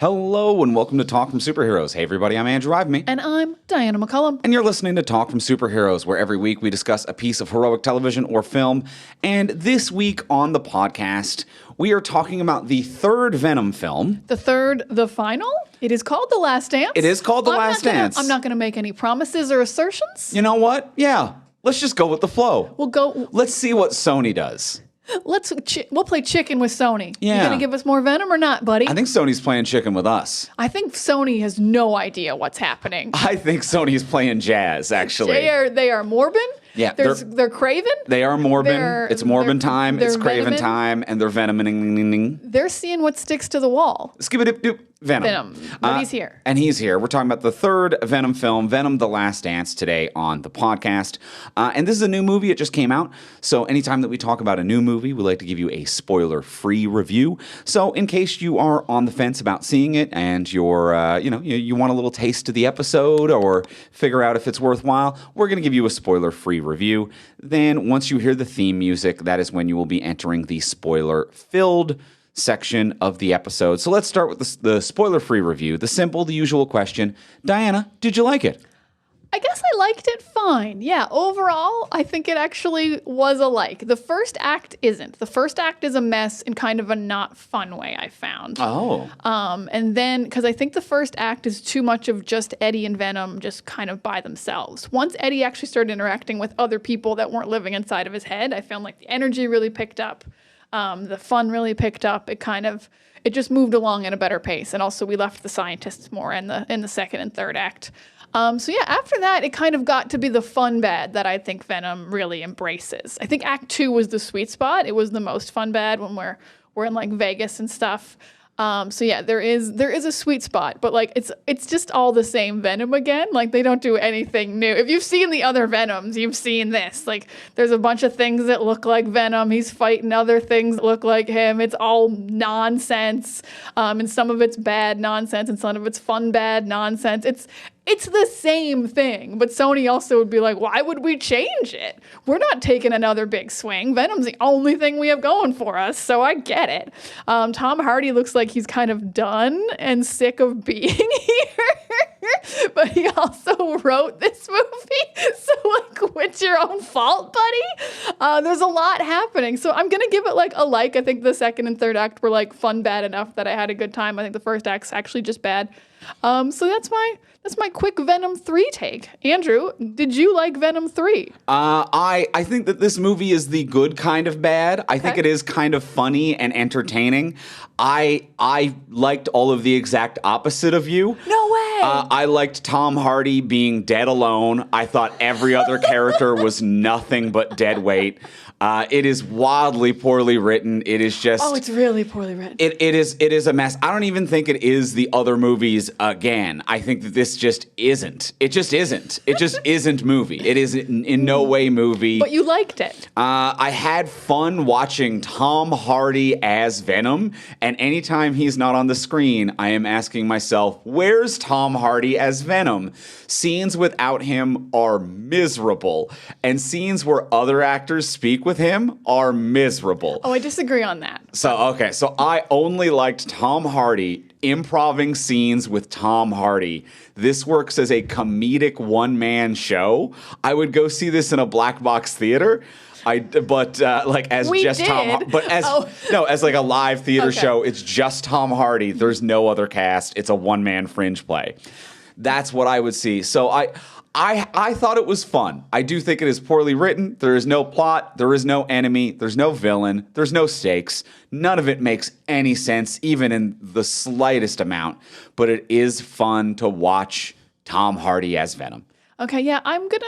Hello and welcome to Talk from Superheroes. Hey everybody, I'm Andrew Ivemy. And I'm Diana McCullum. And you're listening to Talk from Superheroes, where every week we discuss a piece of heroic television or film. And this week on the podcast, we are talking about the third Venom film. The final? It is called The Last Dance? It is called The Last Dance. I'm not going to make any promises or assertions. You know what? Yeah, let's just go with the flow. Let's see what Sony does. We'll play chicken with Sony. Yeah. You gonna give us more Venom or not, buddy? I think Sony's playing chicken with us. I think Sony has no idea what's happening. I think Sony's playing jazz, actually. They are Morbin. Yeah, they're Craven. They are Morbin. It's Morbin time. It's Craven Venomin. time, and they're Venoming. They're seeing what sticks to the wall. Skip-a-dip-doop. Venom. But he's here. And he's here. We're talking about the third Venom film, Venom: The Last Dance, today on the podcast. And this is a new movie. It just came out. So anytime that we talk about a new movie, we like to give you a spoiler-free review. So in case you are on the fence about seeing it and you're, you want a little taste of the episode or figure out if it's worthwhile, we're going to give you a spoiler-free review. Then once you hear the theme music, that is when you will be entering the spoiler-filled section of the episode. So let's start with the spoiler-free review. The simple, the usual question. Diana, did you like it? I guess I liked it fine. Yeah, overall, I think it actually was a like. The first act isn't. The first act is a mess in kind of a not fun way, I found. Oh. And then, because I think the first act is too much of just Eddie and Venom just kind of by themselves. Once Eddie actually started interacting with other people that weren't living inside of his head, I found like the energy really picked up. The fun really picked up. It just moved along at a better pace. And also we left the scientists more in the second and third act. So yeah, after that, it kind of got to be the fun bad that I think Venom really embraces. I think Act 2 was the sweet spot. It was the most fun bad when we're in like Vegas and stuff. So yeah, there is a sweet spot, but like it's just all the same Venom again. Like they don't do anything new. If you've seen the other Venoms, you've seen this. Like there's a bunch of things that look like Venom. He's fighting other things that look like him. It's all nonsense. And some of it's bad nonsense and some of it's fun bad nonsense. It's the same thing, but Sony also would be like, why would we change it? We're not taking another big swing. Venom's the only thing we have going for us, so I get it. Tom Hardy looks like he's kind of done and sick of being here, but he also wrote this movie, so like, it's your own fault, buddy. There's a lot happening, so I'm gonna give it like a like. I think the second and third act were like fun bad enough that I had a good time. I think the first act's actually just bad. So that's my quick Venom 3 take. Andrew, did you like Venom 3? I think that this movie is the good kind of bad. I think it is kind of funny and entertaining. I liked all of the exact opposite of you. No way! I liked Tom Hardy being dead alone. I thought every other character was nothing but dead weight. It is wildly poorly written. It is just... Oh, it's really poorly written. It is a mess. I don't even think it is the other movies again. I think that this just isn't. It just isn't. It just isn't movie. It is in no way movie. But you liked it. I had fun watching Tom Hardy as Venom, and anytime he's not on the screen, I am asking myself, where's Tom Hardy as Venom? Scenes without him are miserable, and scenes where other actors speak with him are miserable. Oh, I disagree on that. So I only liked Tom Hardy improving scenes with Tom Hardy. This works as a comedic one-man show. I would go see this in a black box theater. As like a live theater show. It's just Tom Hardy. There's no other cast. It's a one-man fringe play. That's what I would see. So I thought it was fun. I do think it is poorly written. There is no plot. There is no enemy. There's no villain. There's no stakes. None of it makes any sense, even in the slightest amount. But it is fun to watch Tom Hardy as Venom. Okay, yeah, I'm gonna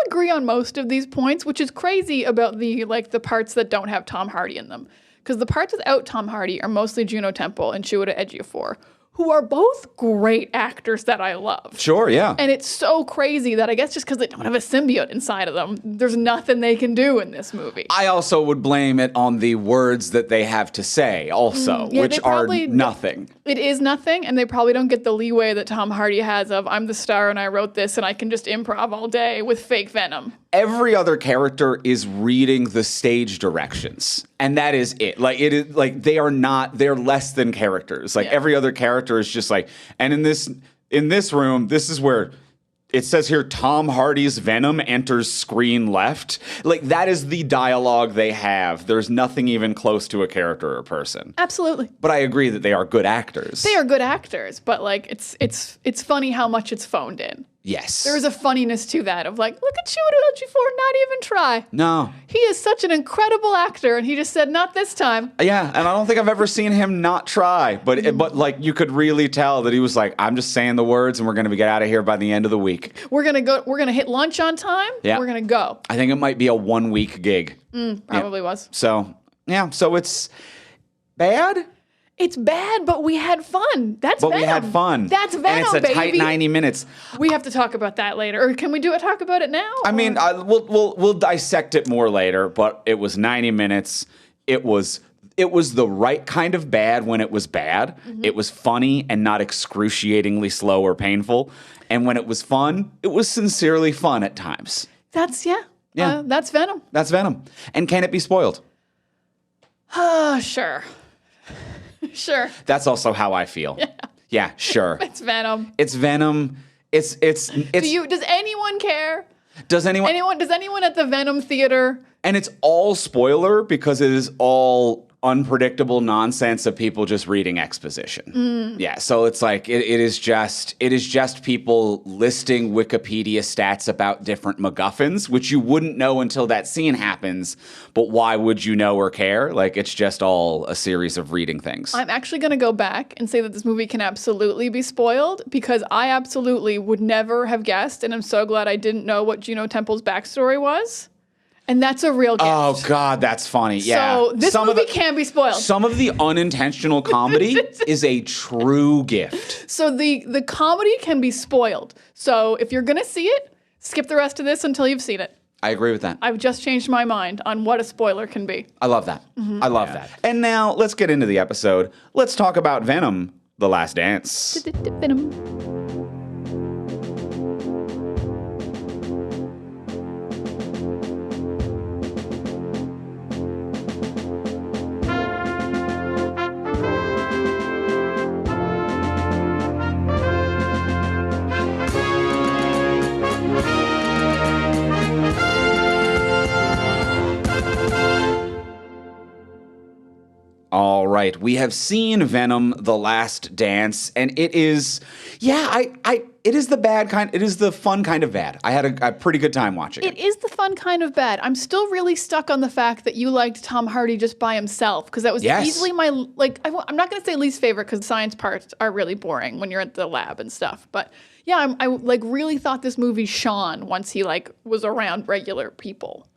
agree on most of these points, which is crazy about the parts that don't have Tom Hardy in them. Because the parts without Tom Hardy are mostly Juno Temple and Chiwetel Ejiofor, who are both great actors that I love. Sure, yeah. And it's so crazy that I guess just because they don't have a symbiote inside of them, there's nothing they can do in this movie. I also would blame it on the words that they have to say also, which are nothing. It is nothing, and they probably don't get the leeway that Tom Hardy has of, I'm the star and I wrote this and I can just improv all day with fake Venom. Every other character is reading the stage directions. And that is it. Like it is like they're less than characters. Like every other character is just like, and in this room, this is where it says here Tom Hardy's Venom enters screen left. Like that is the dialogue they have. There's nothing even close to a character or person. Absolutely. But I agree that they are good actors. They are good actors, but like it's funny how much it's phoned in. Yes. There is a funniness to that of like, look at you, what did you for? Not even try. No. He is such an incredible actor, and he just said, not this time. Yeah, and I don't think I've ever seen him not try, but like you could really tell that he was like, I'm just saying the words, and we're gonna get out of here by the end of the week. We're gonna hit lunch on time. Yeah. We're gonna go. I think it might be a 1 week gig. Probably was. So it's bad. It's bad, but we had fun. That's But Venom. we had fun. That's Venom, and it's a baby. tight 90 minutes. We have to talk about that later. Or can we talk about it now? I mean, we'll dissect it more later, but it was 90 minutes. It was the right kind of bad when it was bad. Mm-hmm. It was funny and not excruciatingly slow or painful. And when it was fun, it was sincerely fun at times. That's that's Venom. That's Venom. And can it be spoiled? Sure. Sure. That's also how I feel. Yeah, sure. It's Venom. It's Venom. It's Does anyone care? Does anyone Does anyone at the Venom theater? And it's all spoiler because it is all unpredictable nonsense of people just reading exposition. Yeah, so it's like it is just people listing Wikipedia stats about different MacGuffins, which you wouldn't know until that scene happens. But why would you know or care? Like it's just all a series of reading things. I'm actually going to go back and say that this movie can absolutely be spoiled because I absolutely would never have guessed, and I'm so glad I didn't know what Juno Temple's backstory was. And that's a real gift. Oh, God, that's funny. Yeah. So this movie can be spoiled. Some of the unintentional comedy is a true gift. So the comedy can be spoiled. So if you're going to see it, skip the rest of this until you've seen it. I agree with that. I've just changed my mind on what a spoiler can be. I love that. I love that. And now let's get into the episode. Let's talk about Venom, The Last Dance. Venom. All right, we have seen Venom: The Last Dance, and it is, it is the bad kind. It is the fun kind of bad. I had a pretty good time watching it. It is the fun kind of bad. I'm still really stuck on the fact that you liked Tom Hardy just by himself because that was easily my I'm not going to say least favorite because science parts are really boring when you're at the lab and stuff. But yeah, I really thought this movie shone once he was around regular people.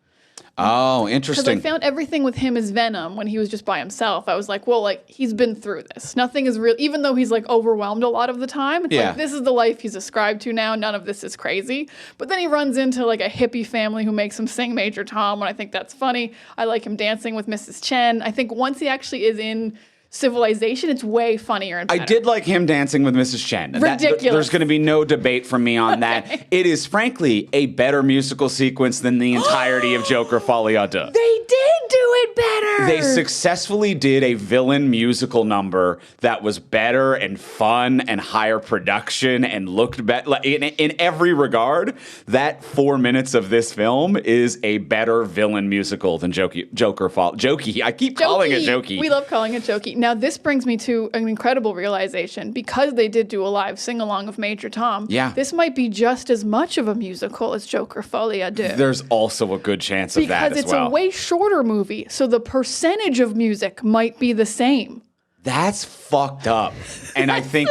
Oh, Because interesting. I found everything with him as Venom when he was just by himself. I was like, well, he's been through this. Nothing is real, even though he's overwhelmed a lot of the time. It's like, this is the life he's ascribed to now. None of this is crazy. But then he runs into a hippie family who makes him sing Major Tom, and I think that's funny. I like him dancing with Mrs. Chen. I think once he actually is in civilization, it's way funnier and better. I did like him dancing with Mrs. Chen. Ridiculous. There's going to be no debate from me on that. It is, frankly, a better musical sequence than the entirety of Joker Folie à Deux. They did do it better. They successfully did a villain musical number that was better and fun and higher production and looked better. In every regard, that 4 minutes of this film is a better villain musical than Joker Folie. Jokey. I keep calling it Jokey. We love calling it Jokey. Now, this brings me to an incredible realization. Because they did do a live sing-along of Major Tom, this might be just as much of a musical as Joker Folie à Deux. There's also a good chance of that as well. Because it's a way shorter movie, so the percentage of music might be the same. That's fucked up. And I think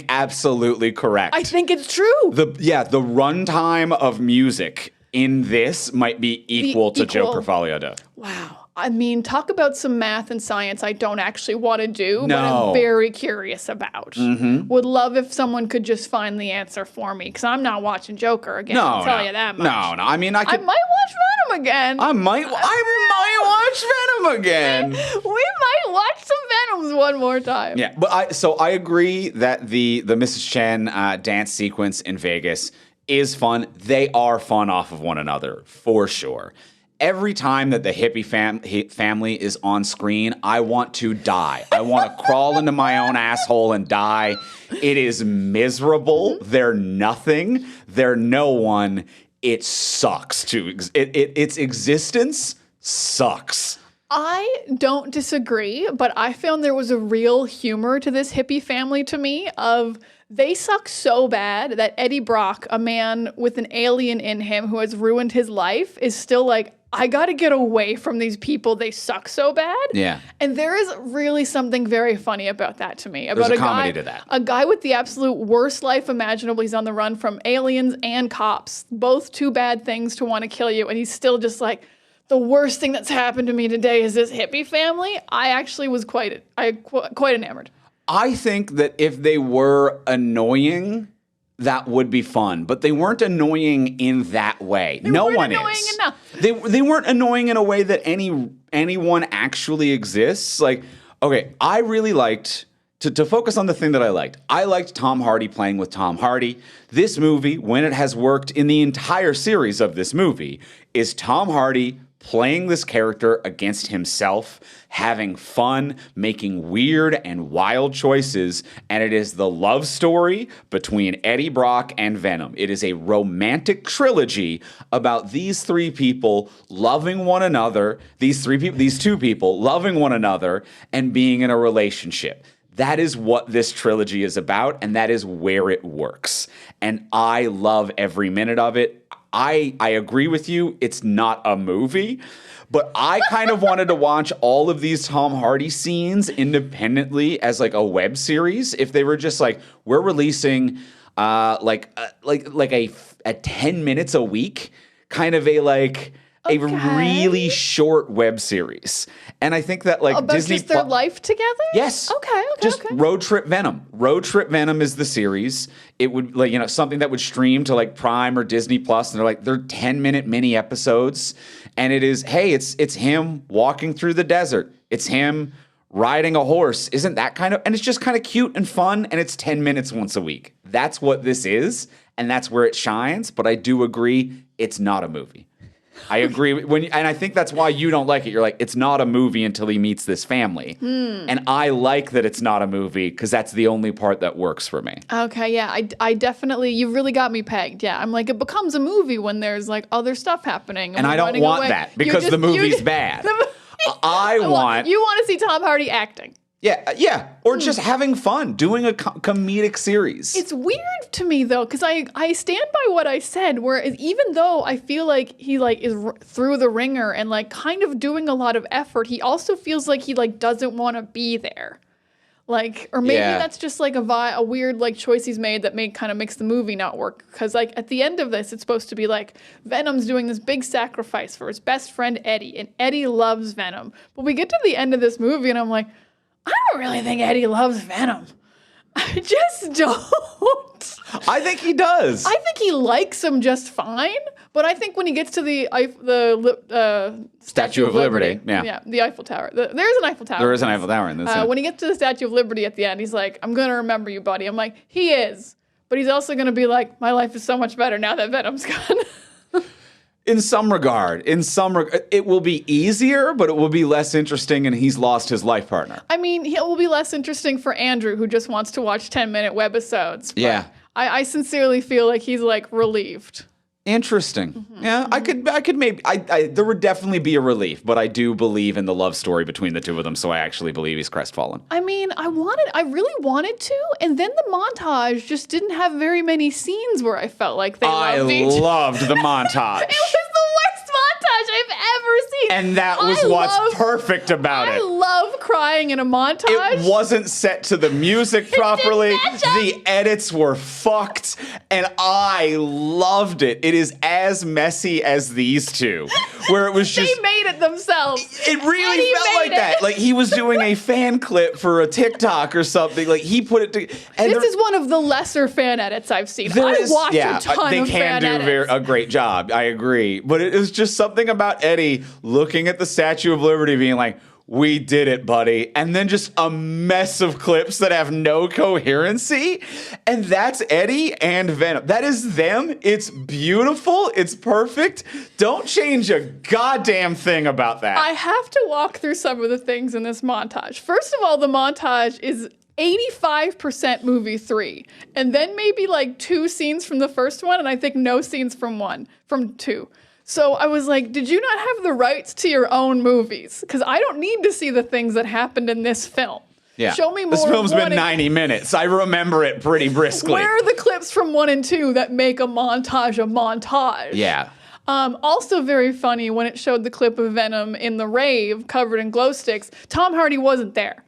absolutely correct. I think it's true. The runtime of music in this might be equal to Joker Folie à Deux. Wow. I mean, talk about some math and science I don't actually want to do, but No. I'm very curious about. Would love if someone could just find the answer for me, because I'm not watching Joker again. I'll tell you that much. No. I mean, I might watch Venom again. I might watch Venom again. We might watch some Venoms one more time. Yeah, but I agree that the Mrs. Chen dance sequence in Vegas is fun. They are fun off of one another, for sure. every time that the hippie family is on screen, I want to die. I want to crawl into my own asshole and die. It is miserable. They're nothing. They're no one. It sucks its existence sucks. I don't disagree, but I found there was a real humor to this hippie family to me of they suck so bad that Eddie Brock, a man with an alien in him who has ruined his life, is still like, I got to get away from these people. They suck so bad. Yeah. And there is really something very funny about that to me. There's a comedy to that. A guy with the absolute worst life imaginable. He's on the run from aliens and cops. Both two bad things to want to kill you. And he's still just like, the worst thing that's happened to me today is this hippie family. I actually was quite enamored. I think that if they were annoying, that would be fun, but they weren't annoying in that way. They no weren't one annoying is. enough. They weren't annoying in a way that anyone actually exists. Like, okay, I really liked to focus on the thing that I liked. I liked Tom Hardy playing with Tom Hardy. This movie, when it has worked in the entire series of this movie, is Tom Hardy playing this character against himself, having fun, making weird and wild choices, and it is the love story between Eddie Brock and Venom. It is a romantic trilogy about these three people loving one another, these two people loving one another and being in a relationship. That is what this trilogy is about, and that is where it works. And I love every minute of it. I agree with you. It's not a movie, but I kind of wanted to watch all of these Tom Hardy scenes independently as like a web series. If they were just like, we're releasing like a 10 minutes a week, kind of a really short web series. And I think that like about Disney just their life together? Yes. Okay. Just Road Trip Venom. Road Trip Venom is the series. It would something that would stream to like Prime or Disney Plus, and they're 10-minute mini episodes. And it is, hey, it's him walking through the desert. It's him riding a horse. Isn't that kind of, and it's just kind of cute and fun, and it's 10 minutes once a week. That's what this is, and that's where it shines. But I do agree, it's not a movie. I agree and I think that's why you don't like it. You're like, it's not a movie until he meets this family. And I like that it's not a movie because that's the only part that works for me. Okay, yeah, I definitely, you really got me pegged. Yeah, I'm like, it becomes a movie when there's like other stuff happening. And I don't want that because the movie's bad. You want to see Tom Hardy acting. Yeah, or just having fun, doing a comedic series. It's weird to me though, because I stand by what I said. Where even though I feel like he like is through the ringer and like kind of doing a lot of effort, he also feels like he like doesn't want to be there. Like, or maybe that's just like a weird like choice he's made that kind of makes the movie not work. Because like at the end of this, it's supposed to be like Venom's doing this big sacrifice for his best friend Eddie, and Eddie loves Venom. But we get to the end of this movie, and I'm like, I don't really think Eddie loves Venom. I just don't. I think he does. I think he likes him just fine, but I think when he gets to the Statue of Liberty. Yeah, the Eiffel Tower. There is an Eiffel Tower. There is an Eiffel Tower in this. When he gets to the Statue of Liberty at the end, he's like, I'm going to remember you, buddy. I'm like, he is. But he's also going to be like, my life is so much better now that Venom's gone. In some regard, it will be easier, but it will be less interesting, and he's lost his life partner. I mean, it will be less interesting for Andrew, who just wants to watch 10-minute webisodes. Yeah. I sincerely feel like he's like relieved. Interesting. Mm-hmm. Yeah, I could maybe, there would definitely be a relief, but I do believe in the love story between the two of them, so I actually believe he's crestfallen. I mean, I really wanted to, and then the montage just didn't have very many scenes where I felt like they loved each other. I loved the montage. It was the worst montage I've ever seen. And that was what's perfect about it. I love crying in a montage. It wasn't set to the music properly. The edits were fucked, and I loved it. It is as messy as these two, where it was just... They made it themselves. It really felt like that. Like he was doing a fan clip for a TikTok or something. Like he put it to... This is one of the lesser fan edits I've seen. I watch a ton of fan edits. They can do a great job. I agree. But it was just something about Eddie looking at the Statue of Liberty being like, we did it, buddy. And then just a mess of clips that have no coherency. And that's Eddie and Venom. That is them. It's beautiful. It's perfect. Don't change a goddamn thing about that. I have to walk through some of the things in this montage. First of all, the montage is 85% movie 3, and then maybe like 2 scenes from the first one, and I think no scenes from 2. So I was like, did you not have the rights to your own movies? Because I don't need to see the things that happened in this film. Yeah. Show me more. This film's been 90 minutes. I remember it pretty briskly. Where are the clips from 1 and 2 that make a montage? Yeah. Also very funny when it showed the clip of Venom in the rave covered in glow sticks. Tom Hardy wasn't there.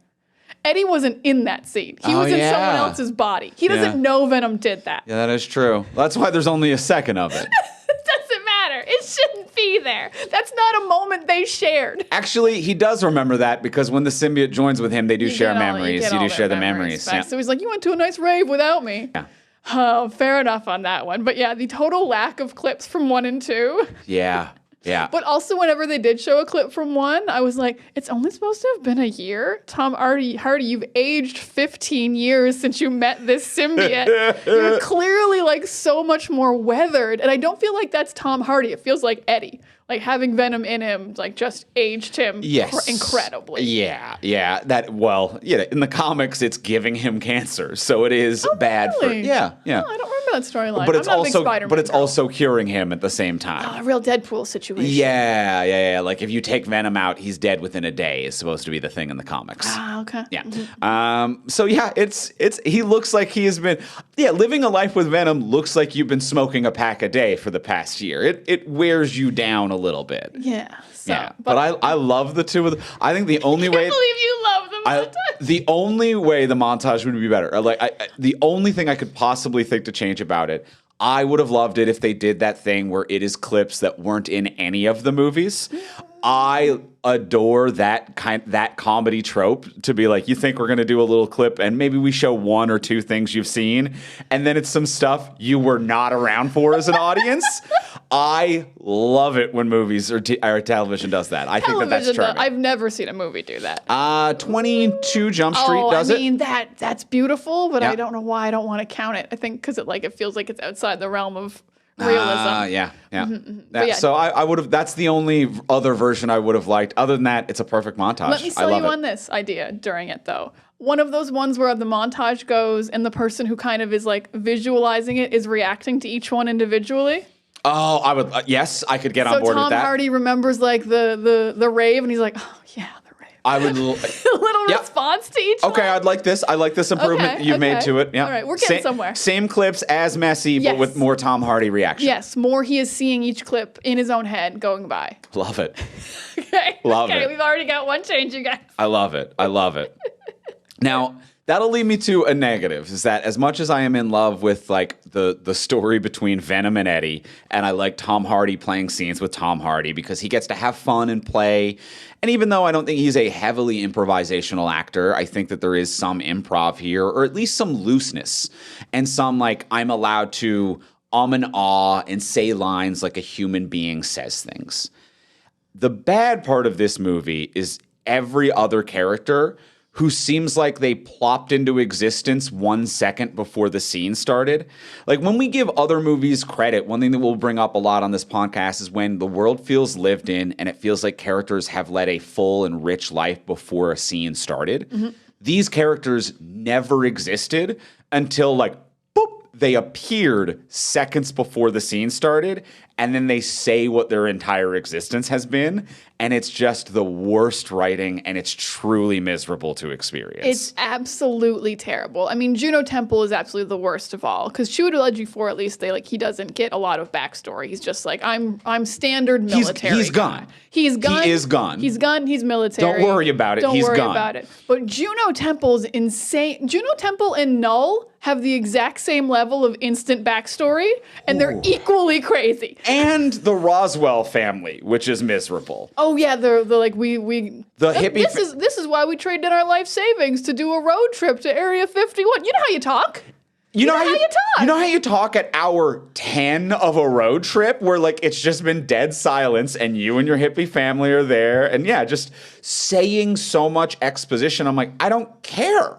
Eddie wasn't in that scene. He was in someone else's body. He doesn't know Venom did that. Yeah, that is true. That's why there's only a second of it. It doesn't matter. It shouldn't be there. That's not a moment they shared. Actually, he does remember that because when the symbiote joins with him, they do share memories. You do share the memories. Yeah. So he's like, you went to a nice rave without me. Yeah. Oh, fair enough on that one. But yeah, the total lack of clips from 1 and 2. Yeah. Yeah. But also, whenever they did show a clip from 1, I was like, it's only supposed to have been a year? Tom Hardy, you've aged 15 years since you met this symbiote. You're clearly like so much more weathered. And I don't feel like that's Tom Hardy. It feels like Eddie. Like having Venom in him, like just aged him incredibly. Yeah. In the comics, it's giving him cancer. So it is bad really? for, yeah. Oh, I don't remember that storyline. But it's I'm not a big Spider-Man but it's girl. also curing him at the same time. Oh, a real Deadpool situation. Yeah. Like if you take Venom out, he's dead within a day is supposed to be the thing in the comics. Ah, okay. Yeah. So yeah, it's he looks like he has been living a life with Venom looks like you've been smoking a pack a day for the past year. It wears you down a little bit. Yeah. So, Yeah. But I love the two of them. I think the only way I can't believe you love the montage. the only way the montage would be better, the only thing I could possibly think to change about it, I would have loved it if they did that thing where it is clips that weren't in any of the movies. I adore that comedy trope to be like, you think we're going to do a little clip and maybe we show 1 or 2 things you've seen and then it's some stuff you were not around for as an audience. I love it when movies or television does that. I think that's charming. I've never seen a movie do that. 22 Jump Street does it. I mean, that's beautiful, but Yeah. I don't know why I don't want to count it. I think because it feels like it's outside the realm of realism. Yeah. But yeah. So I would have. That's the only other version I would have liked. Other than that, it's a perfect montage. Let me sell you on this idea during it, though. One of those ones where the montage goes and the person who kind of is like visualizing it is reacting to each one individually. Oh, I would. Yes, I could get on board Tom with that. Hardy remembers like the rave, and he's like, oh yeah, the rave. I would. A little response to each one. Okay, I'd like this. I like this improvement you've made to it. Yeah. All right, we're getting somewhere. Same clips as messy, but with more Tom Hardy reaction. Yes, more he is seeing each clip in his own head going by. Love it. Okay. Love it. We've already got one change, you guys. I love it. Now, that'll lead me to a negative, is that as much as I am in love with like the story between Venom and Eddie, and I like Tom Hardy playing scenes with Tom Hardy because he gets to have fun and play, and even though I don't think he's a heavily improvisational actor, I think that there is some improv here, or at least some looseness, and some like I'm allowed to and ah and say lines like a human being says things. The bad part of this movie is every other character who seems like they plopped into existence 1 second before the scene started. Like when we give other movies credit, one thing that we'll bring up a lot on this podcast is when the world feels lived in and it feels like characters have led a full and rich life before a scene started. Mm-hmm. These characters never existed until like, boop, they appeared seconds before the scene started, and then they say what their entire existence has been, and it's just the worst writing, and it's truly miserable to experience. It's absolutely terrible. I mean, Juno Temple is absolutely the worst of all, because Trilogy 4, at least, he doesn't get a lot of backstory. He's just like, I'm standard military. He's gone. He's gone. He is gone. He's gone. He's military. Don't worry about it. He's gone. Don't worry about it. But Juno Temple's insane. Juno Temple and Null have the exact same level of instant backstory, and they're equally crazy. And the Roswell family, which is miserable. Oh yeah, the hippie. This is why we traded in our life savings to do a road trip to Area 51. You know how you talk. You know how you talk. You know how you talk at hour 10 of a road trip where like it's just been dead silence and you and your hippie family are there and yeah, just saying so much exposition. I'm like, I don't care.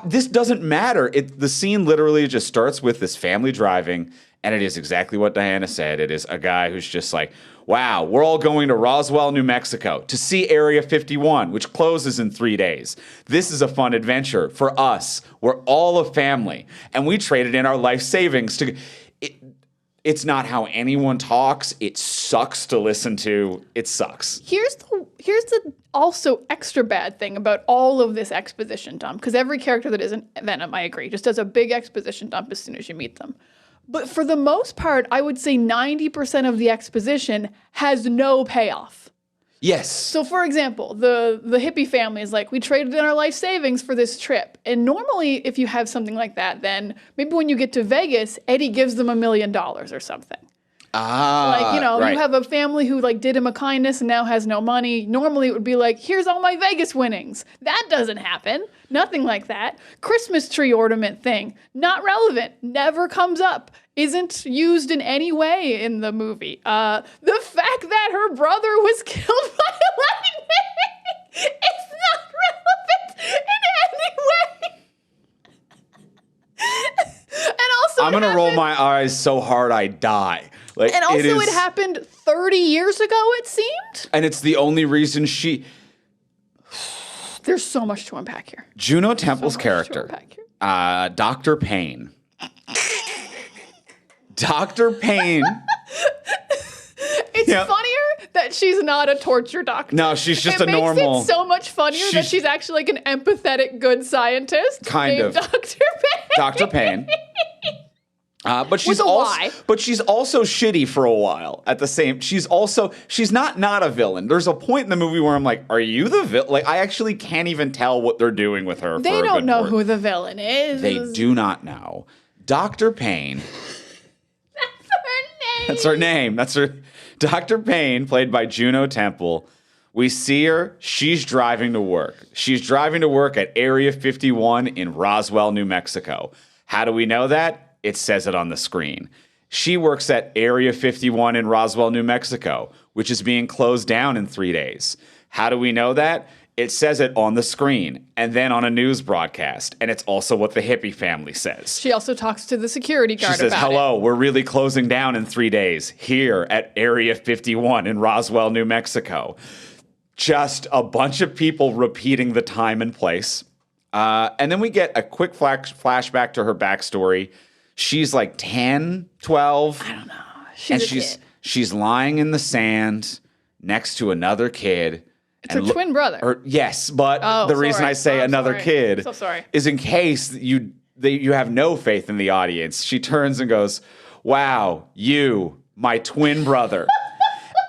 This doesn't matter. The scene literally just starts with this family driving, and it is exactly what Diana said. It is a guy who's just like, wow, we're all going to Roswell, New Mexico to see Area 51, which closes in 3 days. This is a fun adventure for us. We're all a family, and we traded in our life savings to. It's not how anyone talks. It sucks to listen to. It sucks. Here's the also extra bad thing about all of this exposition dump, because every character that isn't Venom, I agree, just does a big exposition dump as soon as you meet them. But for the most part, I would say 90% of the exposition has no payoff. Yes. So, for example, the hippie family is like, we traded in our life savings for this trip. And normally, if you have something like that, then maybe when you get to Vegas, Eddie gives them $1 million or something. Right. You have a family who like did him a kindness and now has no money. Normally it would be like, here's all my Vegas winnings. That doesn't happen. Nothing like that. Christmas tree ornament thing, not relevant, never comes up, isn't used in any way in the movie. The fact that her brother was killed by lightning is not relevant in any way. And also, I'm gonna roll my eyes so hard I die. Like, and also, it happened 30 years ago, it seemed. And it's the only reason There's so much to unpack here. Juno Temple's character, Dr. Payne. Dr. Payne. It's funnier that she's not a torture doctor. No, she's just a normal. It makes it so much funnier that she's actually like an empathetic, good scientist. Kind of. Dr. Payne. Dr. Payne. But she's also shitty for a while. At the same, she's not a villain. There's a point in the movie where I'm like, are you the villain? Like, I actually can't even tell what they're doing with her. They don't know who the villain is. They do not know. Dr. Payne. That's her name. That's her. Dr. Payne, played by Juno Temple. We see her. She's driving to work. She's driving to work at Area 51 in Roswell, New Mexico. How do we know that? It says it on the screen. She works at Area 51 in Roswell, New Mexico, which is being closed down in 3 days. How do we know that? It says it on the screen and then on a news broadcast. And it's also what the hippie family says. She also talks to the security guard about it. She says, hello, it. We're really closing down in 3 days here at Area 51 in Roswell, New Mexico. Just a bunch of people repeating the time and place. And then we get a quick flashback to her backstory. She's like 10, 12. I don't know. She's lying in the sand next to another kid. It's her twin brother. Yes, but the reason I say another kid is in case you have no faith in the audience. She turns and goes, wow, you, my twin brother.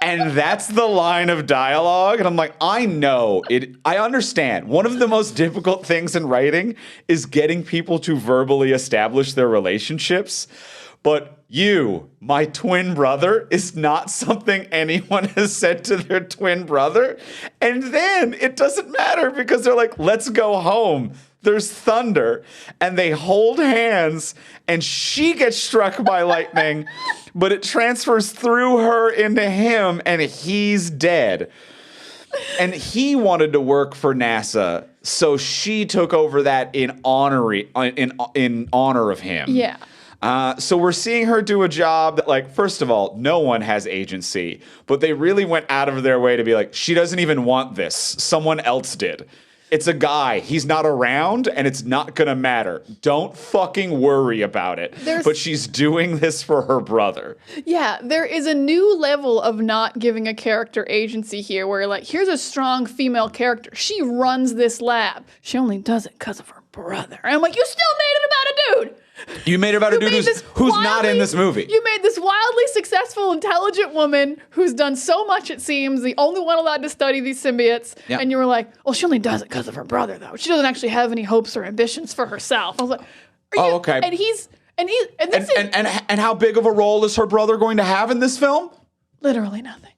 And that's the line of dialogue. And I'm like, I know it. I understand. One of the most difficult things in writing is getting people to verbally establish their relationships. But you, my twin brother, is not something anyone has said to their twin brother. And then it doesn't matter because they're like, let's go home. There's thunder. And they hold hands and she gets struck by lightning, but it transfers through her into him and he's dead. And he wanted to work for NASA, so she took over that in honor of him. Yeah. So we're seeing her do a job that, like, first of all, no one has agency, but they really went out of their way to be like, she doesn't even want this. Someone else did. It's a guy. He's not around, and it's not going to matter. Don't fucking worry about it. But she's doing this for her brother. Yeah, there is a new level of not giving a character agency here where, like, here's a strong female character. She runs this lab. She only does it because of her brother. And I'm like, you still made it about a dude. You made it about a dude who's not in this movie. You made this wildly successful, intelligent woman who's done so much, it seems, the only one allowed to study these symbiotes. Yep. And you were like, well, she only does it because of her brother, though. She doesn't actually have any hopes or ambitions for herself. I was like, okay. And how big of a role is her brother going to have in this film? Literally nothing.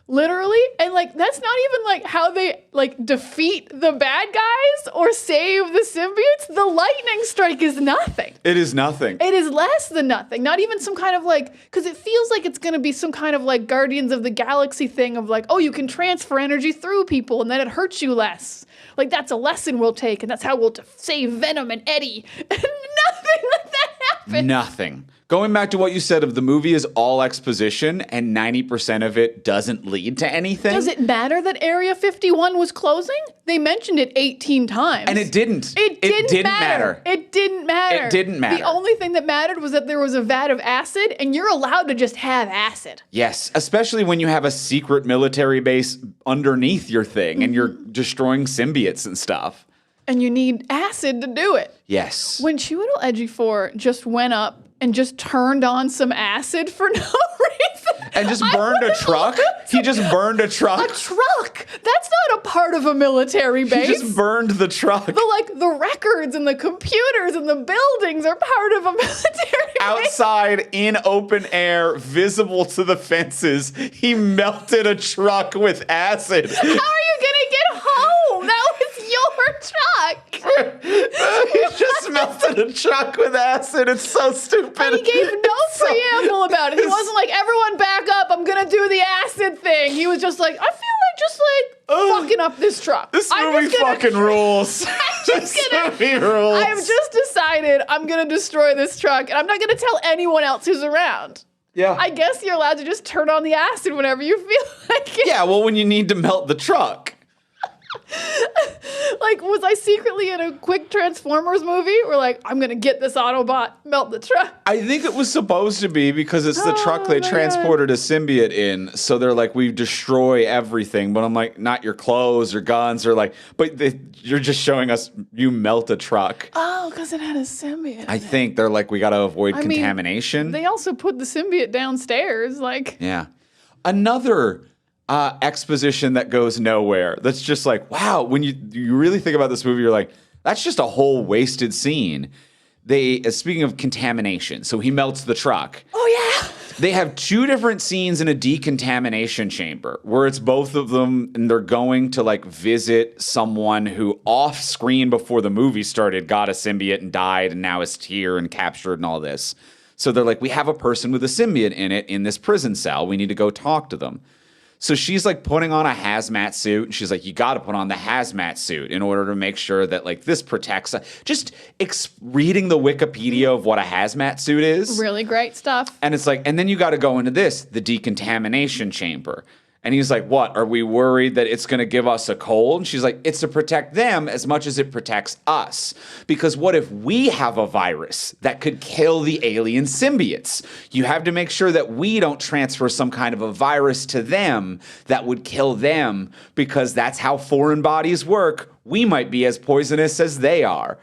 Literally. And like, that's not even like how they like defeat the bad guys or save the symbiotes. The lightning strike is nothing. It is nothing. It is less than nothing. Not even some kind of like, because it feels like it's going to be some kind of like Guardians of the Galaxy thing of like, oh, you can transfer energy through people and then it hurts you less. Like, that's a lesson we'll take and that's how we'll save Venom and Eddie. And nothing like that happened. Nothing. Going back to what you said of the movie is all exposition and 90% of it doesn't lead to anything. Does it matter that Area 51 was closing? They mentioned it 18 times. And it didn't. It didn't matter. It didn't matter. It didn't matter. The only thing that mattered was that there was a vat of acid, and you're allowed to just have acid. Yes, especially when you have a secret military base underneath your thing and you're destroying symbiotes and stuff. And you need acid to do it. Yes. When Chiwetel Ejiofor just went up and just turned on some acid for no reason. And just burned a truck? He just burned a truck? A truck? That's not a part of a military base. He just burned the truck. The records and the computers and the buildings are part of a military base. Outside, in open air, visible to the fences, he melted a truck with acid. How are you gonna get home? That was your truck. He just melted a truck with acid. It's so stupid. And he gave no preamble about it. He wasn't like, everyone back up, I'm gonna do the acid thing. He was just like, I feel like just fucking up this truck. This movie fucking rules. This movie rules. I've just decided I'm gonna destroy this truck, and I'm not gonna tell anyone else who's around. Yeah. I guess you're allowed to just turn on the acid whenever you feel like it. Yeah, well, when you need to melt the truck. Like, was I secretly in a quick Transformers movie where, like, I'm going to get this Autobot, melt the truck? I think it was supposed to be because it's the truck they transported a symbiote in. So they're like, we destroy everything. But I'm like, not your clothes or guns or like, but you're just showing us you melt a truck. Oh, because it had a symbiote. I think they're like, we got to avoid contamination. They also put the symbiote downstairs. Like, yeah. Another exposition that goes nowhere. That's just like, wow, when you really think about this movie, you're like, that's just a whole wasted scene. Speaking of contamination, so he melts the truck. Oh, yeah. They have two different scenes in a decontamination chamber where it's both of them and they're going to like visit someone who off screen before the movie started got a symbiote and died and now is here and captured and all this. So they're like, we have a person with a symbiote in it in this prison cell. We need to go talk to them. So she's like putting on a hazmat suit, and she's like, you got to put on the hazmat suit in order to make sure that like this protects. Just reading the Wikipedia of what a hazmat suit is. Really great stuff. And it's like, and then you got to go into the decontamination chamber. And he's like, what? Are we worried that it's going to give us a cold? And she's like, it's to protect them as much as it protects us. Because what if we have a virus that could kill the alien symbiotes? You have to make sure that we don't transfer some kind of a virus to them that would kill them because that's how foreign bodies work. We might be as poisonous as they are.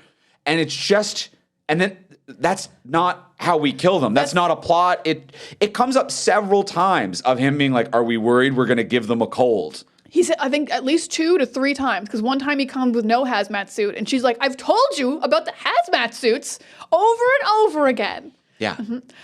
And it's just, and then that's not how we kill them. That's not a plot. It comes up several times of him being like, are we worried we're going to give them a cold? He said, I think at least 2 to 3 times, because one time he comes with no hazmat suit, and she's like, I've told you about the hazmat suits over and over again. Yeah,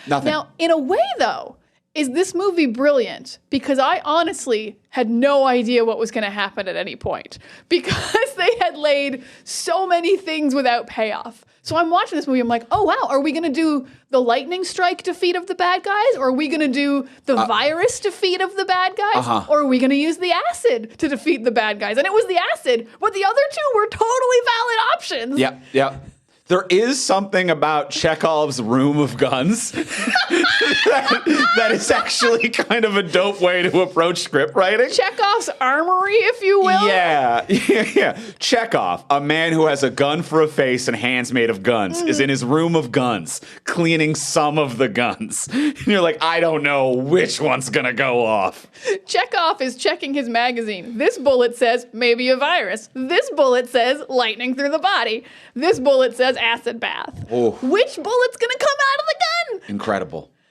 nothing. Now, in a way, though, is this movie brilliant? Because I honestly had no idea what was going to happen at any point, because they had laid so many things without payoff. So I'm watching this movie, I'm like, oh wow, are we going to do the lightning strike defeat of the bad guys? Or are we going to do the virus defeat of the bad guys? Or are we going to use the acid to defeat the bad guys? And it was the acid, but the other two were totally valid options. Yeah. There is something about Chekhov's room of guns that is actually kind of a dope way to approach script writing. Chekhov's armory, if you will. Yeah. Chekhov, a man who has a gun for a face and hands made of guns, is in his room of guns, cleaning some of the guns. And you're like, I don't know which one's gonna go off. Chekhov is checking his magazine. This bullet says maybe a virus. This bullet says lightning through the body. This bullet says acid bath. Oh. Which bullet's gonna come out of the gun?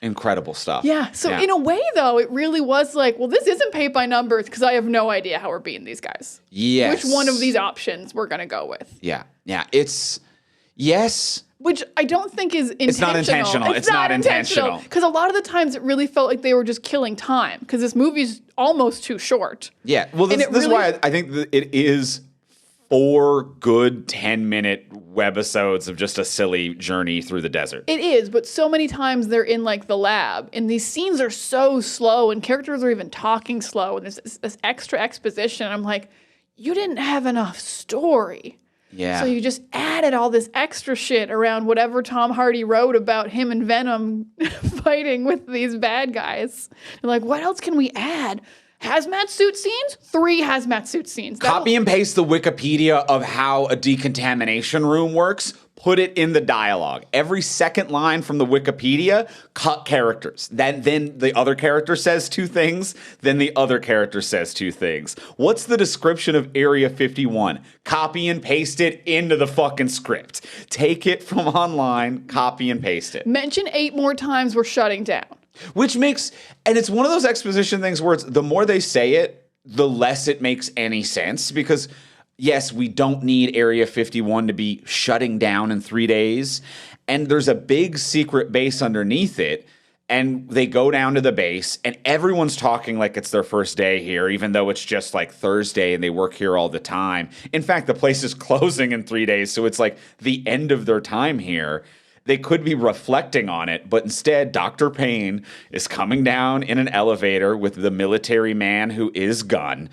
Incredible stuff. Yeah. So in a way, though, it really was like, well, this isn't paint by numbers because I have no idea how we're beating these guys. Yes. Which one of these options we're gonna go with? Yeah. It's yes. Which I don't think is intentional. It's not intentional. It's not intentional. Because a lot of the times it really felt like they were just killing time. Because this movie's almost too short. Yeah. Well, this is why I think that it is 4 good 10-minute webisodes of just a silly journey through the desert. It is, but so many times they're in like the lab, and these scenes are so slow, and characters are even talking slow, and there's this extra exposition. I'm like, you didn't have enough story. Yeah. So you just added all this extra shit around whatever Tom Hardy wrote about him and Venom fighting with these bad guys. You're like, what else can we add? Hazmat suit scenes? 3 hazmat suit scenes. Copy and paste the Wikipedia of how a decontamination room works. Put it in the dialogue. Every second line from the Wikipedia, cut characters. Then the other character says 2 things. Then the other character says 2 things. What's the description of Area 51? Copy and paste it into the fucking script. Take it from online, copy and paste it. Mention 8 more times we're shutting down. Which makes, and it's one of those exposition things where it's, the more they say it, the less it makes any sense. Because yes, we don't need Area 51 to be shutting down in 3 days. And there's a big secret base underneath it. And they go down to the base, and everyone's talking like it's their first day here, even though it's just like Thursday and they work here all the time. In fact, the place is closing in 3 days, so it's like the end of their time here. They could be reflecting on it, but instead, Dr. Payne is coming down in an elevator with the military man who is Gunn.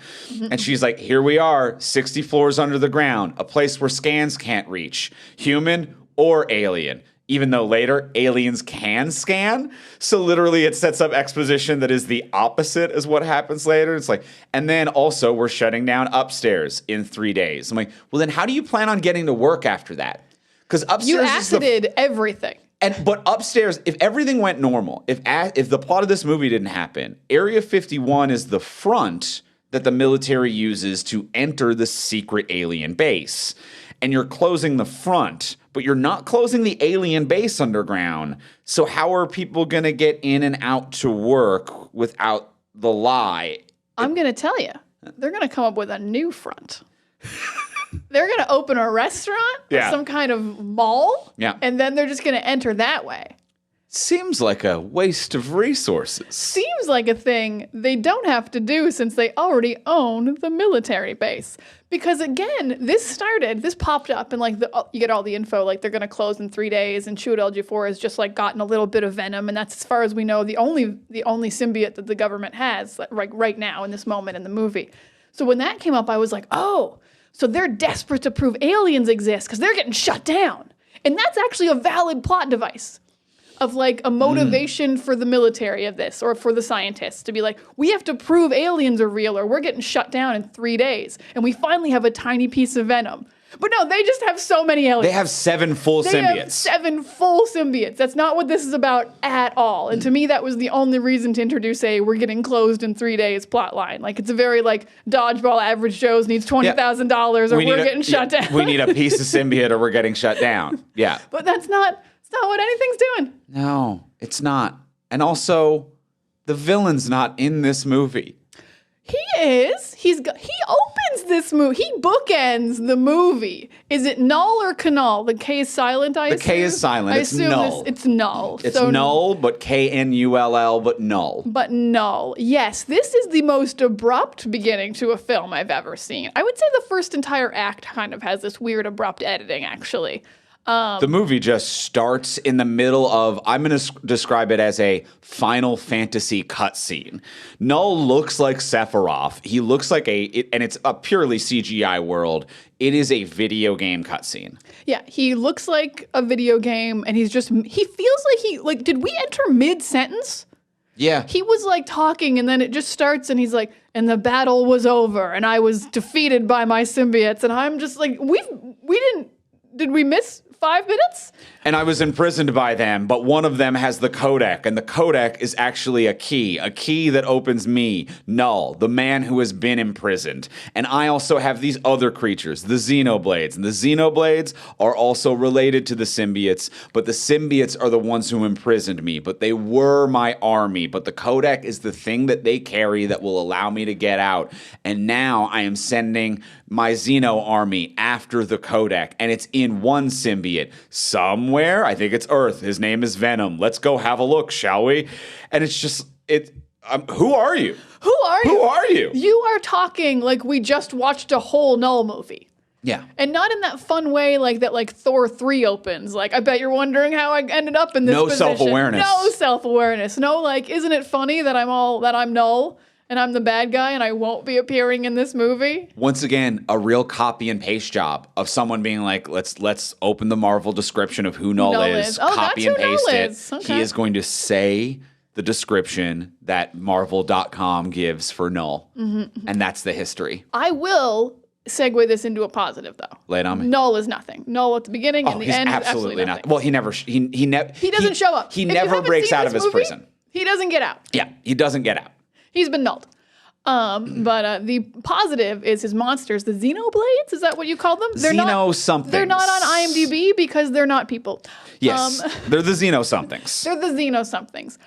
And she's like, here we are, 60 floors under the ground, a place where scans can't reach, human or alien. Even though later, aliens can scan. So literally, it sets up exposition that is the opposite as what happens later. It's like, and then also, we're shutting down upstairs in 3 days. I'm like, well, then how do you plan on getting to work after that? Because upstairs You acided everything. But upstairs, if everything went normal, if the plot of this movie didn't happen, Area 51 is the front that the military uses to enter the secret alien base. And you're closing the front, but you're not closing the alien base underground. So how are people going to get in and out to work without the lie? I'm going to tell you, they're going to come up with a new front. They're going to open a restaurant or some kind of mall, and then they're just going to enter that way. Seems like a waste of resources. Seems like a thing they don't have to do since they already own the military base. Because again, this popped up, and like you get all the info, like they're going to close in 3 days, and Chiwetel Ejiofor has just like gotten a little bit of Venom, and that's as far as we know the only symbiote that the government has like right now in this moment in the movie. So when that came up, I was like, oh. So they're desperate to prove aliens exist because they're getting shut down. And that's actually a valid plot device of like a motivation for the military of this or for the scientists to be like, we have to prove aliens are real or we're getting shut down in 3 days. And we finally have a tiny piece of Venom. But no, they just have so many aliens. They have 7 full symbiotes. They have 7 full symbiotes. That's not what this is about at all. And to me, that was the only reason to introduce we're getting closed in 3 days plot line. Like, it's a very, like, dodgeball average Joe's needs $20,000 or we're getting shut down. We need a piece of symbiote or we're getting shut down. Yeah. But it's not what anything's doing. No, it's not. And also, the villain's not in this movie. He is. He opens this movie. He bookends the movie. Is it Null or Canal? The K is silent, I assume? The K is silent. It's Null. It's Null. It's Null, but K-N-U-L-L, but Null. But Null. Yes, this is the most abrupt beginning to a film I've ever seen. I would say the first entire act kind of has this weird abrupt editing, actually. The movie just starts in the middle of, I'm going to describe it as a Final Fantasy cutscene. Null looks like Sephiroth. He looks like and it's a purely CGI world. It is a video game cutscene. Yeah, he looks like a video game, and he feels like did we enter mid-sentence? Yeah. He was like talking, and then it just starts, and he's like, and the battle was over, and I was defeated by my symbiotes, and I'm just like, did we miss 5 minutes? And I was imprisoned by them, but one of them has the codec, and the codec is actually a key that opens me, Null, the man who has been imprisoned. And I also have these other creatures, the Xenoblades, and the Xenoblades are also related to the symbiotes, but the symbiotes are the ones who imprisoned me, but they were my army, but the codec is the thing that they carry that will allow me to get out. And now I am sending my Xeno army after the codec, and it's in one symbiote somewhere. I think it's Earth. His name is Venom. Let's go have a look, shall we? And it's just who are you? Who are you? Who are you? You are talking like we just watched a whole Null movie. Yeah. And not in that fun way like that like Thor 3 opens. Like, I bet you're wondering how I ended up in this position. No self-awareness. No self-awareness. No, like, isn't it funny that I'm Null and I'm the bad guy and I won't be appearing in this movie? Once again, a real copy and paste job of someone being like, let's open the Marvel description of who Null is, Oh, copy that's and who paste Null it. is. Okay. He is going to say the description that Marvel.com gives for Null. Mm-hmm. And that's the history. I will segue this into a positive, though. Lay it on me. Null is nothing. Null at the beginning and the he's end is absolutely nothing. not. Well, he doesn't show up. He If you never haven't breaks seen out this of his movie, prison. He doesn't get out. Yeah, he doesn't get out. He's been nulled. But the positive is his monsters, the Xenoblades. Is that what you call them? Something. They're not on IMDb because they're not people. Yes, they're the Xeno somethings. They're the Xeno somethings.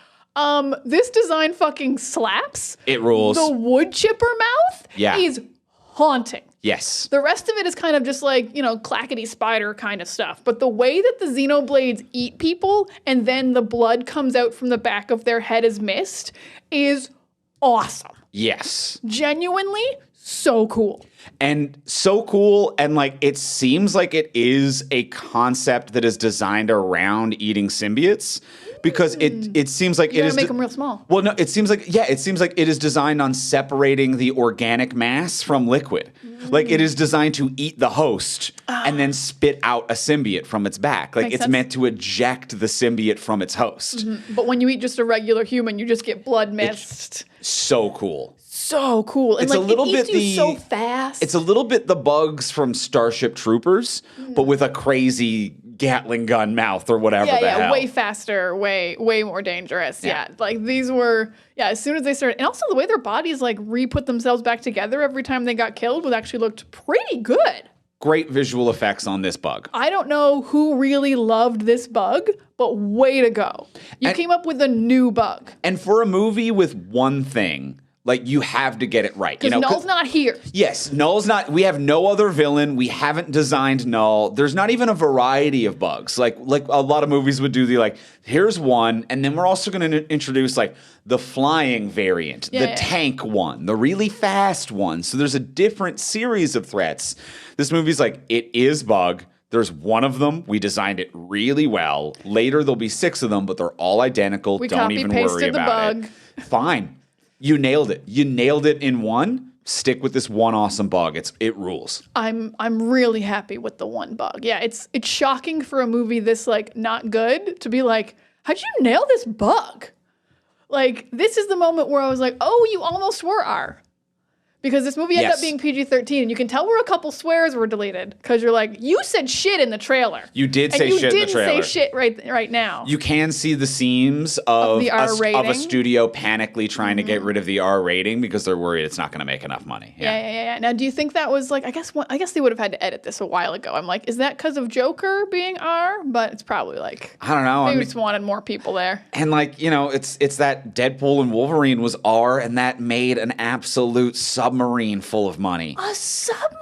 This design fucking slaps. It rules. The wood chipper mouth is haunting. Yes. The rest of it is kind of just like, clackety spider kind of stuff. But the way that the Xenoblades eat people and then the blood comes out from the back of their head as mist is awesome. Yes. Genuinely so cool. And so cool, and like it seems like it is a concept that is designed around eating symbiotes. Because it seems like you gotta make them real small. Well, no, it seems like it is designed on separating the organic mass from liquid. Like it is designed to eat the host and then spit out a symbiote from its back. Like Makes it's sense. meant to eject the symbiote from its host. But when you eat just a regular human, you just get blood mist. So cool. So cool. And It's a little it eats bit you so fast. It's a little bit the bugs from Starship Troopers, but with a crazy Gatling gun mouth or whatever the hell. Way faster, way more dangerous. Yeah. Like these were, as soon as they started, and also the way their bodies like re-put themselves back together every time they got killed was actually looked pretty good. Great visual effects on this bug. I don't know who really loved this bug, but way to go. You came up with a new bug. And for a movie with one thing, like you have to get it right. Because Null's not here. Yes, Null's not. We have no other villain. We haven't designed Null. There's not even a variety of bugs. Like a lot of movies would do the here's one, and then we're also going to introduce like the flying variant, the tank one, the really fast one. So there's a different series of threats. This movie's like, it is bug. There's one of them. We designed it really well. Later there'll be 6 of them, but they're all identical. Don't even worry about it. Fine. You nailed it. You nailed it in one. Stick with this one awesome bug. It rules. I'm really happy with the one bug. Yeah, it's shocking for a movie this not good to be like, how'd you nail this bug? Like, this is the moment where I was like, oh, you almost were R. Because this movie ended up being PG-13, and you can tell where a couple swears were deleted. Because you're like, you said shit in the trailer. You did say shit in the trailer. You didn't say shit right now. You can see the seams of the R rating. Of a studio panically trying to get rid of the R rating because they're worried it's not going to make enough money. Yeah. Now, do you think that was I guess they would have had to edit this a while ago. I'm like, is that because of Joker being R? But it's probably I don't know. Maybe we just wanted more people there. And it's that Deadpool and Wolverine was R, and that made an absolute submarine full of money. A submarine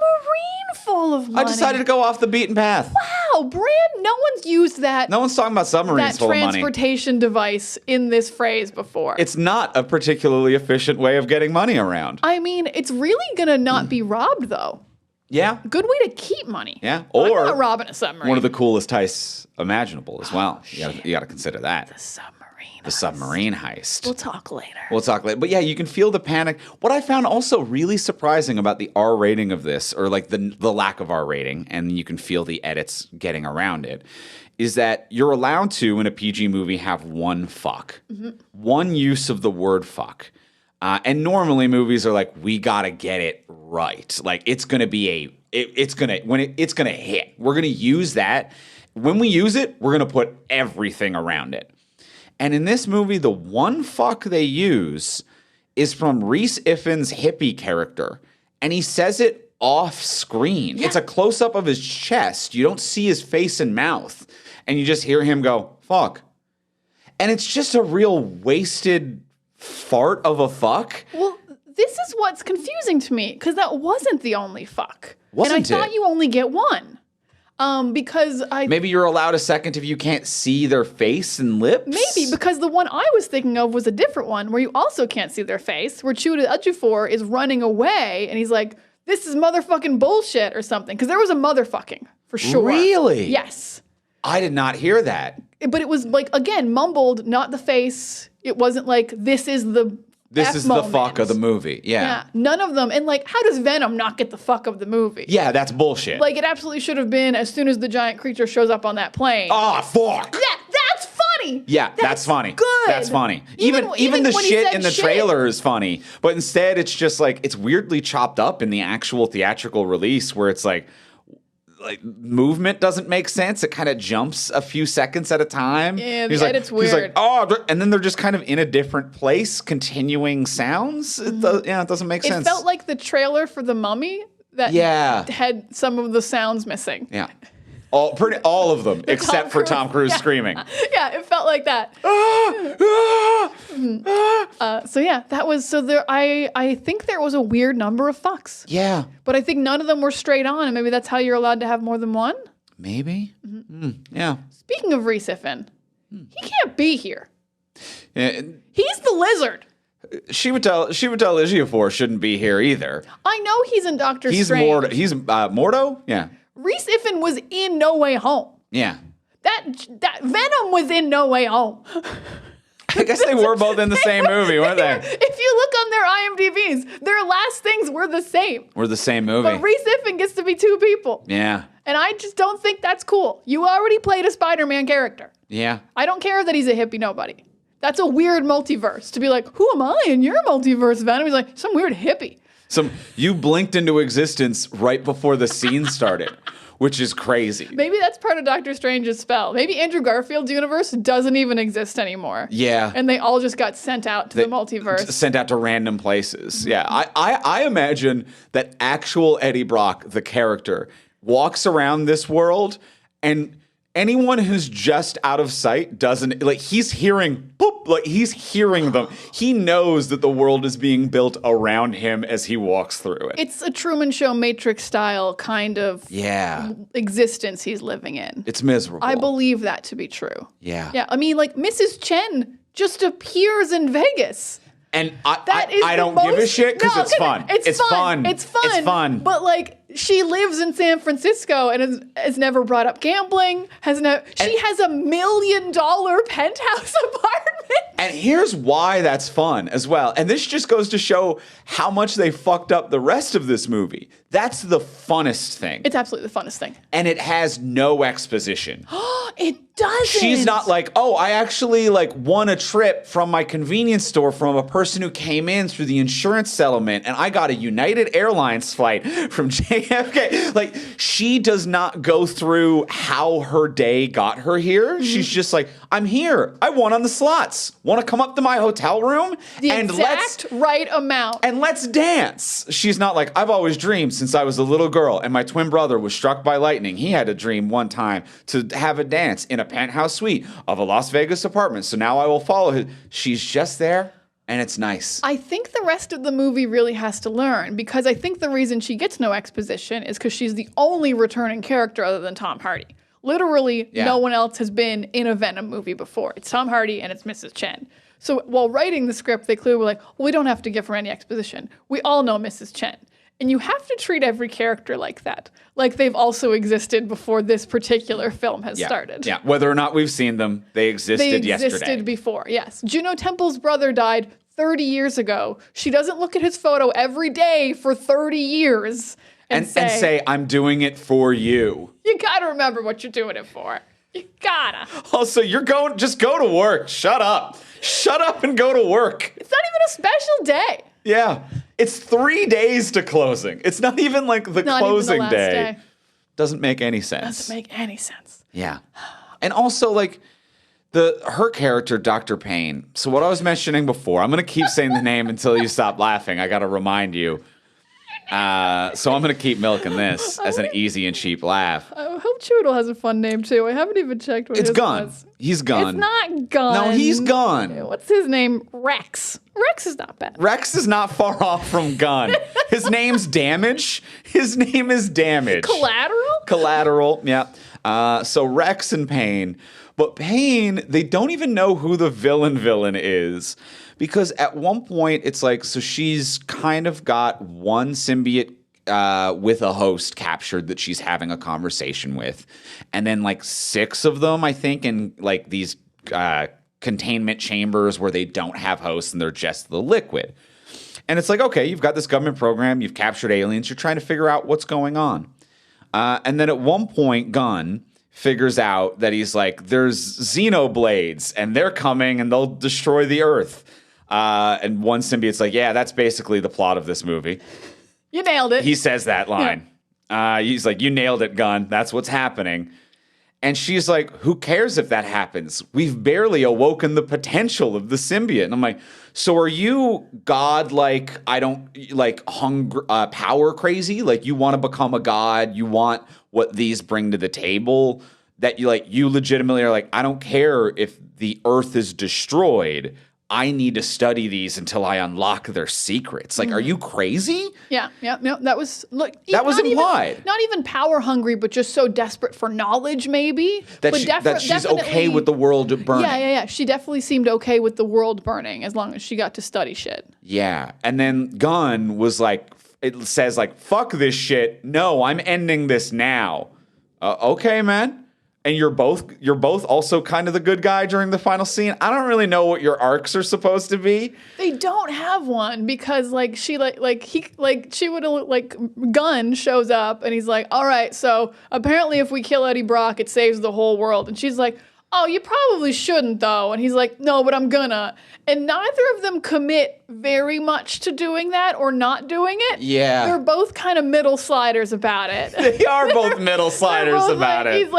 full of money. I decided to go off the beaten path. Wow, no one's used that. No one's talking about submarines full of money. That transportation device in this phrase before. It's not a particularly efficient way of getting money around. I mean, it's really gonna not be robbed though. Yeah. Good way to keep money. Yeah. Or I'm not robbing a submarine. One of the coolest heists imaginable as well. You got to consider that. The submarine heist. We'll talk later. But yeah, you can feel the panic. What I found also really surprising about the R rating of this, or the lack of R rating, and you can feel the edits getting around it, is that you're allowed to, in a PG movie, have one fuck. Mm-hmm. One use of the word fuck. And normally movies are like, we gotta get it right. Like it's gonna be it's gonna hit. We're gonna use that. When we use it, we're gonna put everything around it. And in this movie, the one fuck they use is from Rhys Ifans' hippie character. And he says it off screen. Yeah. It's a close-up of his chest. You don't see his face and mouth. And you just hear him go, fuck. And it's just a real wasted fart of a fuck. Well, this is what's confusing to me, because that wasn't the only fuck. Wasn't and I thought it? you only get one. Because Maybe you're allowed a second if you can't see their face and lips? maybe because the one I was thinking of was a different one where you also can't see their face, where Chiwetel Ejiofor is running away and he's like, this is motherfucking bullshit or something. Because there was a motherfucking for sure. Really? Yes. I did not hear that. But it was like, again, mumbled, not the face. It wasn't like, this is the This is moment. the fuck of the movie. Yeah. Yeah, none of them. And like, how does Venom not get the fuck of the movie? Yeah, that's bullshit. Like, it absolutely should have been as soon as the giant creature shows up on that plane. Ah, fuck. That's funny. Yeah, that's funny. Good. That's funny. Even the when he shit said in the shit. trailer is funny, but instead it's just like it's weirdly chopped up in the actual theatrical release where it's like movement doesn't make sense. It kind of jumps a few seconds at a time. Yeah, he's the like, edit's He's like, weird. oh, and then they're just kind of in a different place, continuing sounds. It doesn't make It sense. felt like the trailer for The Mummy that had some of the sounds missing. Yeah. All of them, except for Tom Cruise Yeah. screaming. Yeah, it felt like that. So yeah, that was so there. I think there was a weird number of fucks, Yeah. but I think none of them were straight on, and maybe that's how you're allowed to have more than one. Maybe. Yeah. Speaking of Rhys Ifan, he can't be here. Yeah. He's the lizard. Chiwetel Ejiofor shouldn't be here either. I know he's in Doctor He's Strange. Mordo. He's Mordo? Yeah. Rhys Ifan was in No Way Home. Yeah. That Venom was in No Way Home. I guess they were both in the same movie, weren't they? If you look on their IMDb's, their last things were the same. We're the same movie. But Rhys Ifan gets to be two people. Yeah. And I just don't think that's cool. You already played a Spider-Man character. Yeah. I don't care that he's a hippie nobody. That's a weird multiverse to be like, who am I in your multiverse, Venom? He's like, some weird hippie. You blinked into existence right before the scene started, which is crazy. Maybe that's part of Doctor Strange's spell. Maybe Andrew Garfield's universe doesn't even exist anymore. Yeah. And they all just got sent out to the multiverse. Sent out to random places. Yeah. I imagine that actual Eddie Brock, the character, walks around this world and anyone who's just out of sight doesn't, like, he's hearing, boop, like, he's hearing them. He knows that the world is being built around him as he walks through it. It's a Truman Show Matrix style kind of existence he's living in. It's miserable. I believe that to be true. Yeah. Yeah. I mean, like, Mrs. Chen just appears in Vegas. And That is I the don't give a most- shit because No, it's fun. It's fun. It's fun. But like, she lives in San Francisco and has never brought up gambling. She has $1 million penthouse apartment. And here's why that's fun as well. And this just goes to show how much they fucked up the rest of this movie. That's the funnest thing. It's absolutely the funnest thing. And it has no exposition. It doesn't. She's not like, oh, I actually won a trip from my convenience store from a person who came in through the insurance settlement, and I got a United Airlines flight from JFK. Like, she does not go through how her day got her here. She's just like, I'm here. I won on the slots. Want to come up to my hotel room the and exact right amount. and let's dance. She's not like, I've always dreamed since I was a little girl and my twin brother was struck by lightning. He had a dream one time to have a dance in a penthouse suite of a Las Vegas apartment. So now I will follow him. She's just there and it's nice. I think the rest of the movie really has to learn, because I think the reason she gets no exposition is because she's the only returning character other than Tom Hardy. Literally, no one else has been in a Venom movie before. It's Tom Hardy and it's Mrs. Chen. So while writing the script, they clearly were like, well, we don't have to give her any exposition. We all know Mrs. Chen. And you have to treat every character like that. Like they've also existed before this particular film has started. Yeah, whether or not we've seen them, they existed yesterday. They existed before, yes. Juno Temple's brother died 30 years ago. She doesn't look at his photo every day for 30 years and say, I'm doing it for you. You gotta remember what you're doing it for. You gotta. Also, just go to work. Shut up. Shut up and go to work. It's not even a special day. Yeah. It's 3 days to closing. It's not even like the Not even the closing last day. day. Doesn't make any sense. Doesn't make any sense. Yeah. And also, her character, Dr. Payne. So what I was mentioning before, I'm going to keep saying the name until you stop laughing. I got to remind you. So I'm going to keep milking this as an easy and cheap laugh. I hope Choodle has a fun name too. I haven't even checked what It's his Gun. was. He's Gun. It's not Gun. No, he's Gun. What's his name? Rex. Rex is not bad. Rex is not far off from Gun. His name's Damage. His name is Damage. Collateral, yeah. So Rex and Pain. But Pain, they don't even know who the villain is. Because at one point, it's like, so she's kind of got one symbiote with a host captured that she's having a conversation with. And then like 6 of them, I think, in like these containment chambers where they don't have hosts and they're just the liquid. And it's like, okay, you've got this government program, you've captured aliens, you're trying to figure out what's going on. And then at one point, Gunn figures out that he's like, there's Xenoblades and they're coming and they'll destroy the Earth. And one symbiote's like, yeah, that's basically the plot of this movie. You nailed it. He says that line. Yeah. He's like, you nailed it, Gunn. That's what's happening. And she's like, who cares if that happens? We've barely awoken the potential of the symbiote. And I'm like, so are you god like, I don't, like power crazy? Like you want to become a god? You want what these bring to the table? That you legitimately are like, I don't care if the Earth is destroyed. I need to study these until I unlock their secrets. Like, are you crazy? Yeah. No, that was that was implied. Not even power hungry, but just so desperate for knowledge, maybe. That she's okay with the world burning. Yeah. She definitely seemed okay with the world burning as long as she got to study shit. Yeah, and then Gunn was like, it says like, fuck this shit. No, I'm ending this now. Okay, man. And you're both also kind of the good guy during the final scene. I don't really know what your arcs are supposed to be. They don't have one because she would have Gunn shows up and he's like, all right, so apparently if we kill Eddie Brock, it saves the whole world. And she's like, oh, you probably shouldn't though. And he's like, no, but I'm gonna. And neither of them commit very much to doing that or not doing it. Yeah. They're both kind of middle sliders about it. They are both middle sliders about it. He's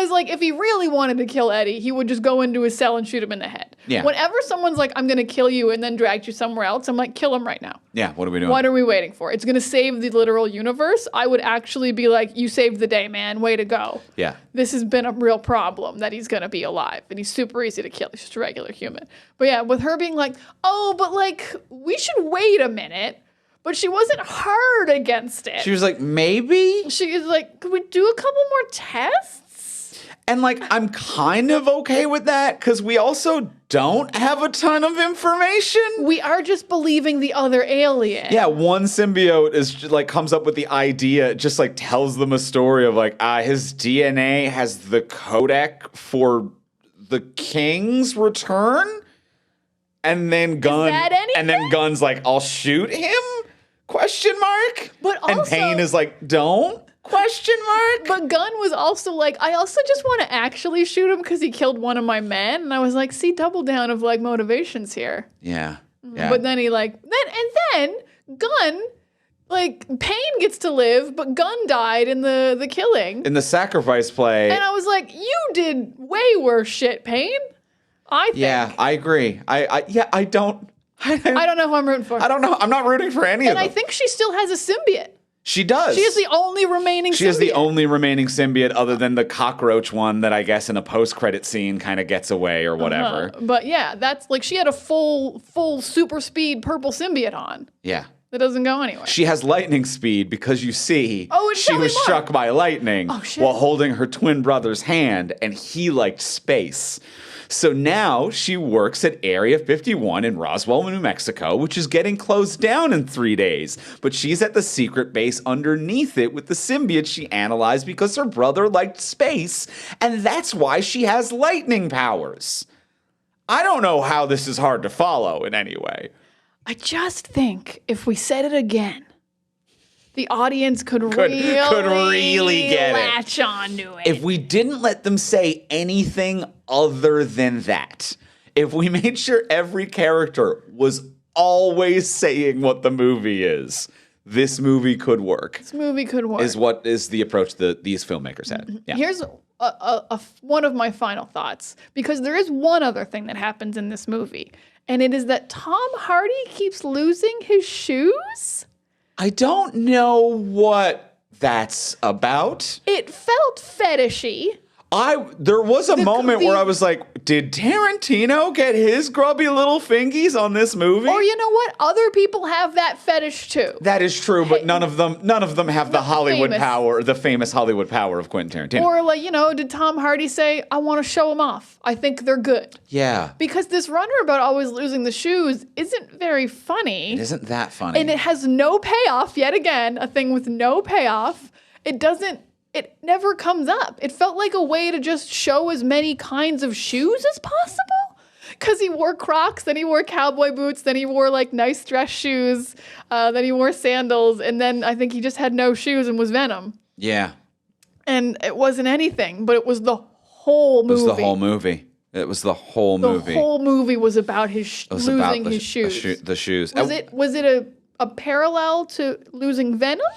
like, if he really wanted to kill Eddie, he would just go into his cell and shoot him in the head. Yeah. Whenever someone's like, I'm going to kill you and then drag you somewhere else, I'm like, kill him right now. Yeah, what are we doing? What are we waiting for? It's going to save the literal universe. I would actually be like, you saved the day, man. Way to go. Yeah. This has been a real problem that he's going to be alive. And he's super easy to kill. He's just a regular human. But yeah, with her being like, oh, but like, we should wait a minute. But she wasn't hard against it. She was like, maybe? She was like, could we do a couple more tests? And like, I'm kind of okay with that because we also don't have a ton of information. We are just believing the other alien. Yeah, one symbiote is just, like comes up with the idea, just like tells them a story of like, his DNA has the codec for the king's return. And then Gunn's like, I'll shoot him? Question mark. But also, and Payne is like, don't? Question mark. But Gunn was also like, I also just want to actually shoot him because he killed one of my men. And I was like, see, double down of like motivations here. Yeah. But then then Gunn, like, Payne gets to live, but Gunn died in the killing. In the sacrifice play. And I was like, you did way worse shit, Payne. I think. Yeah, I agree. I don't know who I'm rooting for. I don't know. I'm not rooting for any of them. And I think she still has a symbiote. She does. She is the only remaining symbiote. She is the only remaining symbiote other than the cockroach one that I guess in a post-credit scene kind of gets away or whatever. But yeah, that's like she had a full super speed purple symbiote on. Yeah. That doesn't go anywhere. She has lightning speed because you see she was struck by lightning while holding her twin brother's hand and he liked space. So now she works at Area 51 in Roswell, New Mexico, which is getting closed down in 3 days. But she's at the secret base underneath it with the symbiote she analyzed because her brother liked space, and that's why she has lightning powers. I don't know how this is hard to follow in any way. I just think if we said it again, the audience could really get latch on to it. If we didn't let them say anything other than that, if we made sure every character was always saying what the movie is, this movie could work. This movie could work. Is what is the approach that these filmmakers had. Yeah. Here's one of my final thoughts, because there is one other thing that happens in this movie, and it is that Tom Hardy keeps losing his shoes. I don't know what that's about. It felt fetishy. There was a moment where I was like, did Tarantino get his grubby little fingies on this movie? Or you know what? Other people have that fetish too. That is true, but none of them have the Hollywood power, the famous Hollywood power of Quentin Tarantino. Or did Tom Hardy say, I want to show them off. I think they're good. Yeah. Because this runner about always losing the shoes isn't very funny. It isn't that funny. And it has no payoff, yet again, a thing with no payoff. It never comes up. It felt like a way to just show as many kinds of shoes as possible. Because he wore Crocs, then he wore cowboy boots, then he wore like nice dress shoes, then he wore sandals, and then I think he just had no shoes and was Venom. Yeah. And it wasn't anything, but it was the whole movie. It was the whole movie. It was the whole movie. The whole movie was about his losing his shoes. The shoes. Was it a parallel to losing Venom?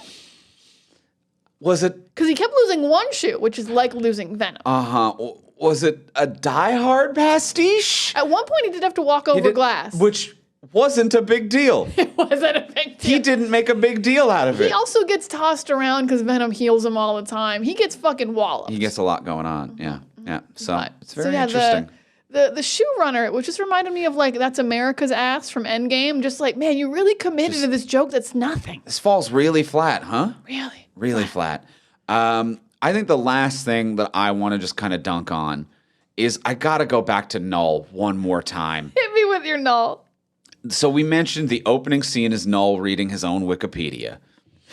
Was it? Because he kept losing one shoe, which is like losing Venom. Was it a Die Hard pastiche? At one point, he did have to walk over glass. Which wasn't a big deal. It wasn't a big deal. He didn't make a big deal out of it. He also gets tossed around because Venom heals him all the time. He gets fucking walloped. He gets a lot going on. Yeah. Yeah. So it's very yeah, interesting. The shoe runner, which just reminded me of like That's America's Ass from Endgame. Just like, man, you really committed to this joke that's nothing. This falls really flat, huh? Really flat. I think the last thing that I want to just kind of dunk on is I got to go back to Null one more time. Hit me with your Null. So we mentioned the opening scene is Null reading his own Wikipedia.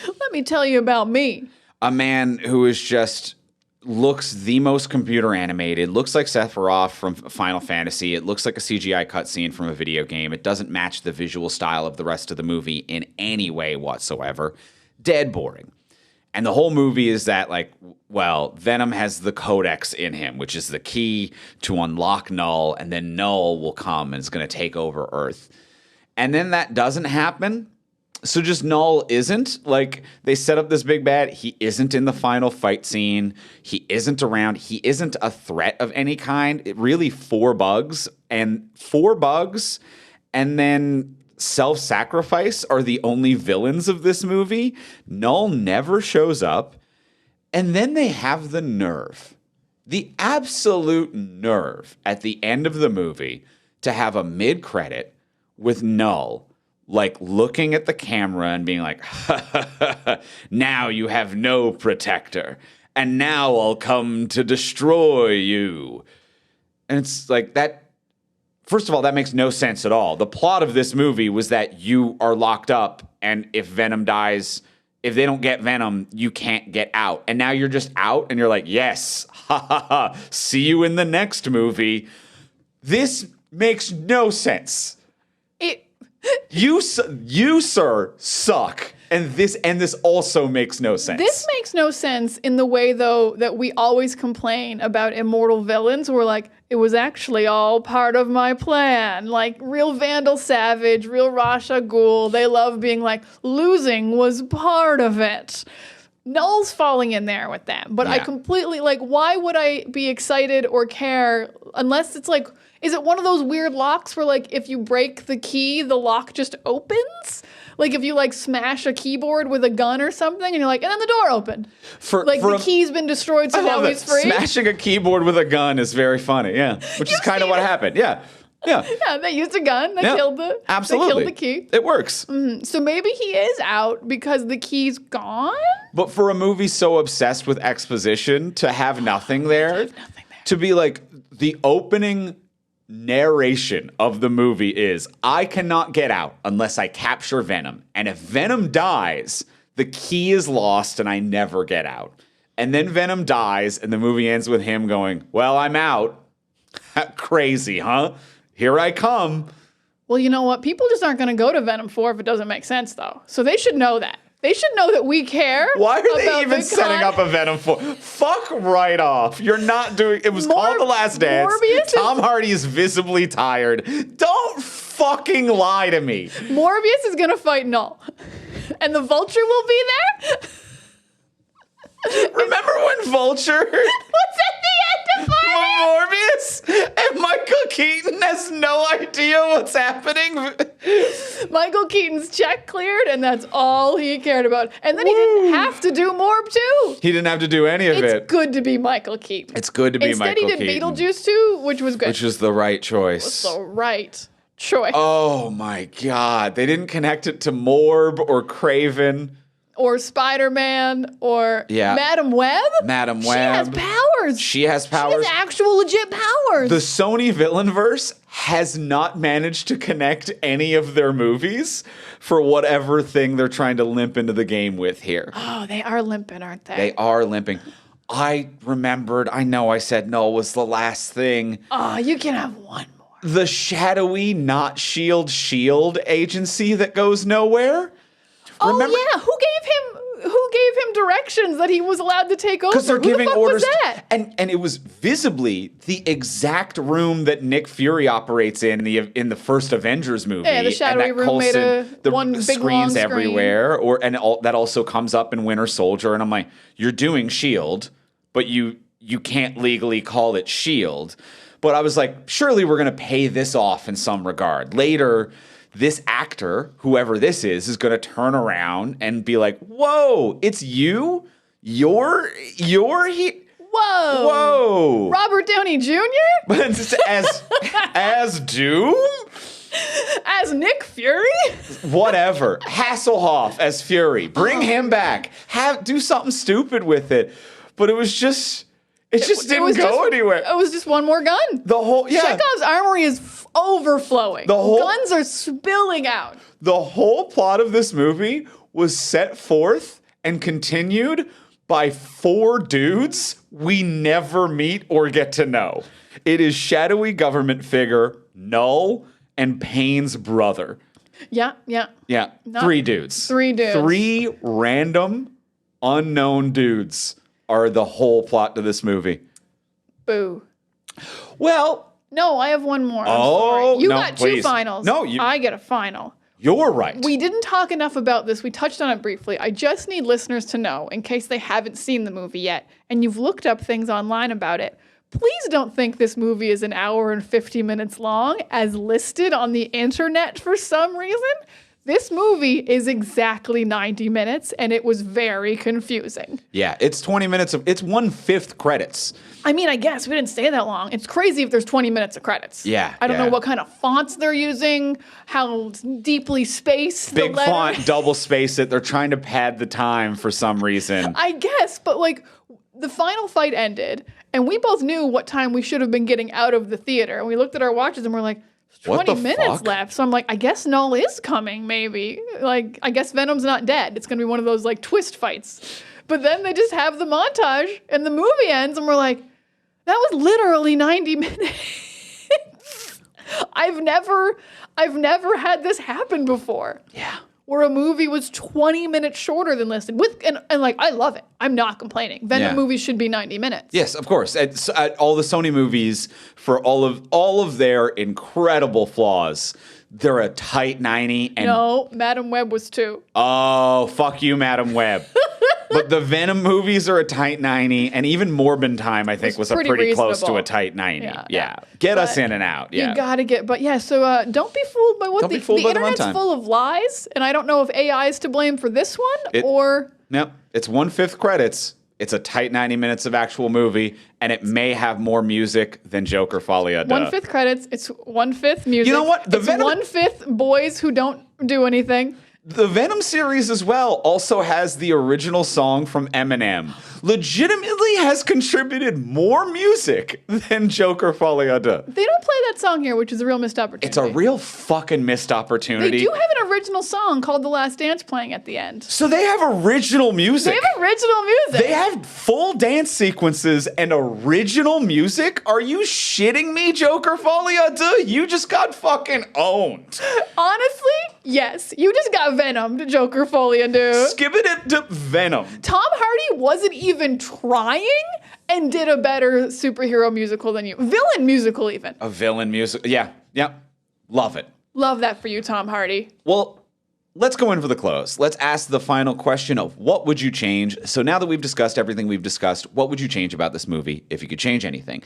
Let me tell you about me. A man who is just looks the most computer animated, looks like Sephiroth from Final Fantasy. It looks like a CGI cutscene from a video game. It doesn't match the visual style of the rest of the movie in any way whatsoever. Dead boring. And the whole movie is that, like, well, Venom has the codex in him, which is the key to unlock Null, and then Null will come and it's going to take over Earth. And then that doesn't happen. So just Null isn't. Like, they set up this big bad. He isn't in the final fight scene. He isn't around. He isn't a threat of any kind. It really four bugs. And then self-sacrifice are the only villains of this movie. Null never shows up. And then they have the nerve, the absolute nerve at the end of the movie to have a mid-credit with Null, like looking at the camera and being like, now you have no protector, and now I'll come to destroy you. And it's like that. First of all, that makes no sense at all. The plot of this movie was that you are locked up, and if Venom dies, if they don't get Venom, you can't get out. And now you're just out, and you're like, yes, ha ha ha, see you in the next movie. This makes no sense. You, sir, suck. And this also makes no sense. This makes no sense in the way, though, that we always complain about immortal villains. We're like, it was actually all part of my plan. Like, real Vandal Savage, real Ra's al Ghul, they love being like, losing was part of it. Null's falling in there with them. But I completely, like, why would I be excited or care unless it's like, is it one of those weird locks where, like, if you break the key, the lock just opens? Like, if you, like, smash a keyboard with a gun or something, and you're like, and then the door opened. The key's been destroyed, so now he's free. Smashing a keyboard with a gun is very funny, yeah. Which is kind of what happened, yeah. Yeah. Yeah, they used a gun. They killed the Absolutely. They killed the key. It works. Mm-hmm. So maybe he is out because the key's gone? But for a movie so obsessed with exposition, to have nothing there, to be like, the opening narration of the movie is, I cannot get out unless I capture Venom. And if Venom dies, the key is lost and I never get out. And then Venom dies and the movie ends with him going, well, I'm out. Crazy, huh? Here I come. Well, you know what? People just aren't going to go to Venom 4 if it doesn't make sense, though. So they should know that. They should know that we care. Why are they even setting up a Venom 4? Fuck right off. You're not doing... It was called The Last Dance. Tom Hardy is visibly tired. Don't fucking lie to me. Morbius is going to fight Null. And the Vulture will be there? Remember when Vulture... What's at the end of Morbius? And Michael Keaton has no idea what's happening. Michael Keaton's check cleared, and that's all he cared about. And then he didn't have to do more, too. He didn't have to do any of it. It's good to be Michael Keaton. It's good to be Instead, Michael he did Keaton. Beetlejuice, too, which was good. Which was the right choice. The right choice. Oh, my God. They didn't connect it to Morb or Craven. Or Spider-Man, or Madam Web. Madam Web. She has powers. She has powers. She has actual legit powers. The Sony Villainverse has not managed to connect any of their movies for whatever thing they're trying to limp into the game with here. Oh, they are limping, aren't they? They are limping. I remembered, I know I said no was the last thing. Oh, you can have one more. The shadowy, not shield agency that goes nowhere. Remember? Oh yeah, who gave him directions that he was allowed to take over? Because they're giving the fuck orders, was that? and it was visibly the exact room that Nick Fury operates in the first Avengers movie. Yeah, the shadowy and that room made the one big screens long screen. everywhere, that also comes up in Winter Soldier. And I'm like, you're doing Shield, but you can't legally call it Shield. But I was like, surely we're gonna pay this off in some regard later. This actor, whoever this is going to turn around and be like, "Whoa, it's you? You're he? Whoa! Robert Downey Jr. as Doom? As Nick Fury? Whatever. Hasselhoff as Fury. Bring him back. Do something stupid with it." But it was just. It just didn't go anywhere. It was just one more gun. Chekhov's armory is overflowing. Guns are spilling out. The whole plot of this movie was set forth and continued by 4 dudes we never meet or get to know. It is shadowy government figure Null and Payne's brother. Yeah. 3 dudes. 3 dudes. 3 random, unknown dudes are the whole plot to this movie. Boo. Well... No, I have one more. I'm sorry. You got 2 please. finals. No, I get a final. You're right. We didn't talk enough about this. We touched on it briefly. I just need listeners to know, in case they haven't seen the movie yet, and you've looked up things online about it, please don't think this movie is an hour and 50 minutes long, as listed on the internet for some reason. This movie is exactly 90 minutes, and it was very confusing. Yeah, it's 20 minutes it's 1/5 credits. I mean, I guess we didn't stay that long. It's crazy if there's 20 minutes of credits. Yeah. I don't know what kind of fonts they're using, how deeply spaced Big the letter. font, double space it. They're trying to pad the time for some reason. I guess, but like the final fight ended, and we both knew what time we should have been getting out of the theater. And we looked at our watches and we're like, 20 minutes left. So I'm like, I guess Null is coming, maybe. Like, I guess Venom's not dead. It's going to be one of those, like, twist fights. But then they just have the montage, and the movie ends, and we're like, that was literally 90 minutes. I've never had this happen before. Yeah. Where a movie was 20 minutes shorter than listed. And like, I love it. I'm not complaining. Venom movies should be 90 minutes. Yes, of course. All the Sony movies, for all of their incredible flaws, they're a tight 90. And no, Madam Web was 2. Oh, fuck you, Madam Web. But the Venom movies are a tight 90, and even Morbin Time, I think, was a pretty close to a tight 90. Yeah. Get us in and out. Yeah. You gotta get, so don't be fooled by what the internet's runtime. Full of lies, and I don't know if AI is to blame for this one or. Nope, it's 1/5 credits. It's a tight 90 minutes of actual movie, and it may have more music than Joker Folia does. 1/5 credits. It's 1/5 music. You know what? It's 1/5 boys who don't do anything. The Venom series as well also has the original song from Eminem. Legitimately has contributed more music than Joker Folia does. They don't play that song here, which is a real missed opportunity. It's a real fucking missed opportunity. They do have an original song called The Last Dance playing at the end. So they have original music. They have full dance sequences and original music? Are you shitting me, Joker Folia? You just got fucking owned. Honestly, yes. You just got Venom, Joker Folia, dude. Skipping it to Venom. Tom Hardy wasn't even trying and did a better superhero musical than you. Villain musical, even. A villain musical. Yeah. Love it. Love that for you, Tom Hardy. Well, let's go in for the close. Let's ask the final question of what would you change? So now that we've discussed everything we've discussed, what would you change about this movie if you could change anything?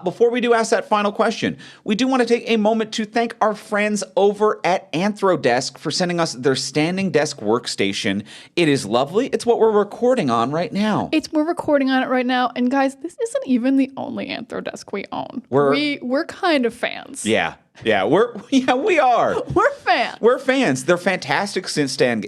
Before we do ask that final question, we do want to take a moment to thank our friends over at Anthrodesk for sending us their standing desk workstation. It is lovely. It's what we're recording on right now. We're recording on it right now, and guys, this isn't even the only Anthrodesk we own. We're kind of fans. Yeah, we are. We're fans. We're fans. They're fantastic sit-stand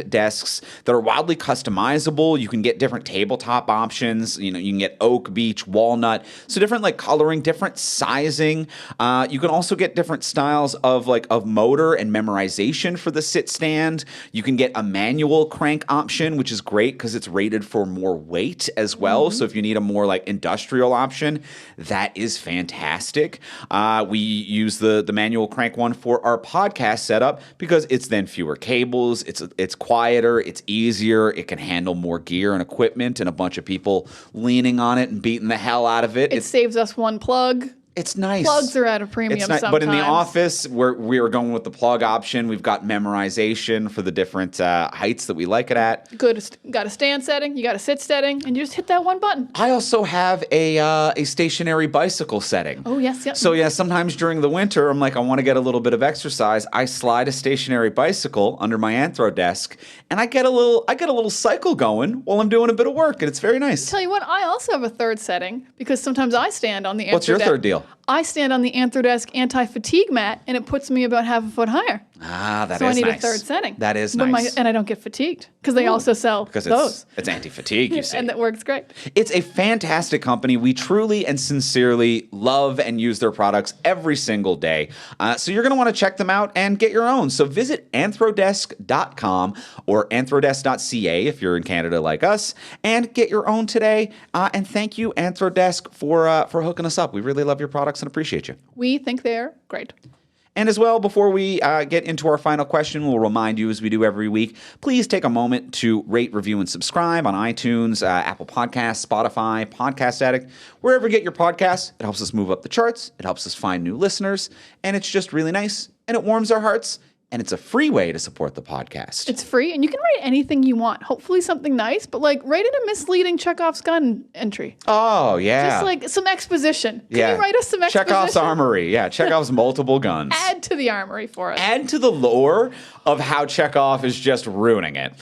desks that are wildly customizable. You can get different tabletop options. You can get oak, beech, walnut. So different coloring, different sizing. You can also get different styles of motor and memorization for the sit-stand. You can get a manual crank option, which is great because it's rated for more weight as well. Mm-hmm. So if you need a more industrial option, that is fantastic. We use the manual crank one for our podcast setup because it's then fewer cables, it's quieter, it's easier, it can handle more gear and equipment and a bunch of people leaning on it and beating the hell out of it. It saves us one plug. It's nice. Plugs are at a premium sometimes. But in the office, we are going with the plug option. We've got memorization for the different heights that we like it at. Good. Got a stand setting, you got a sit setting, and you just hit that one button. I also have a stationary bicycle setting. Oh, yes, yep. So, sometimes during the winter, I'm I want to get a little bit of exercise. I slide a stationary bicycle under my Anthrodesk, and I get a little cycle going while I'm doing a bit of work, and it's very nice. Tell you what, I also have a third setting because sometimes I stand on the Anthrodesk. What's your third deal? I stand on the Anthrodesk anti-fatigue mat, and it puts me about half a foot higher. Ah, that so is nice. So I need a third setting. That is nice. And I don't get fatigued because they also sell those. It's anti-fatigue, you see. And that works great. It's a fantastic company. We truly and sincerely love and use their products every single day. So you're going to want to check them out and get your own. So visit anthrodesk.com or anthrodesk.ca if you're in Canada like us, and get your own today. And thank you, Anthrodesk, for hooking us up. We really love your products and appreciate you. We think they're great. And as well, before we get into our final question, we'll remind you, as we do every week, please take a moment to rate, review, and subscribe on iTunes, Apple Podcasts, Spotify, Podcast Addict, wherever you get your podcasts. It helps us move up the charts. It helps us find new listeners. And it's just really nice. And it warms our hearts. And it's a free way to support the podcast. It's free, and you can write anything you want. Hopefully something nice, but write in a misleading Chekhov's gun entry. Oh, yeah. Just some exposition. Can you write us some exposition? Chekhov's armory. Yeah, Chekhov's multiple guns. Add to the armory for us. Add to the lore of how Chekhov is just ruining it.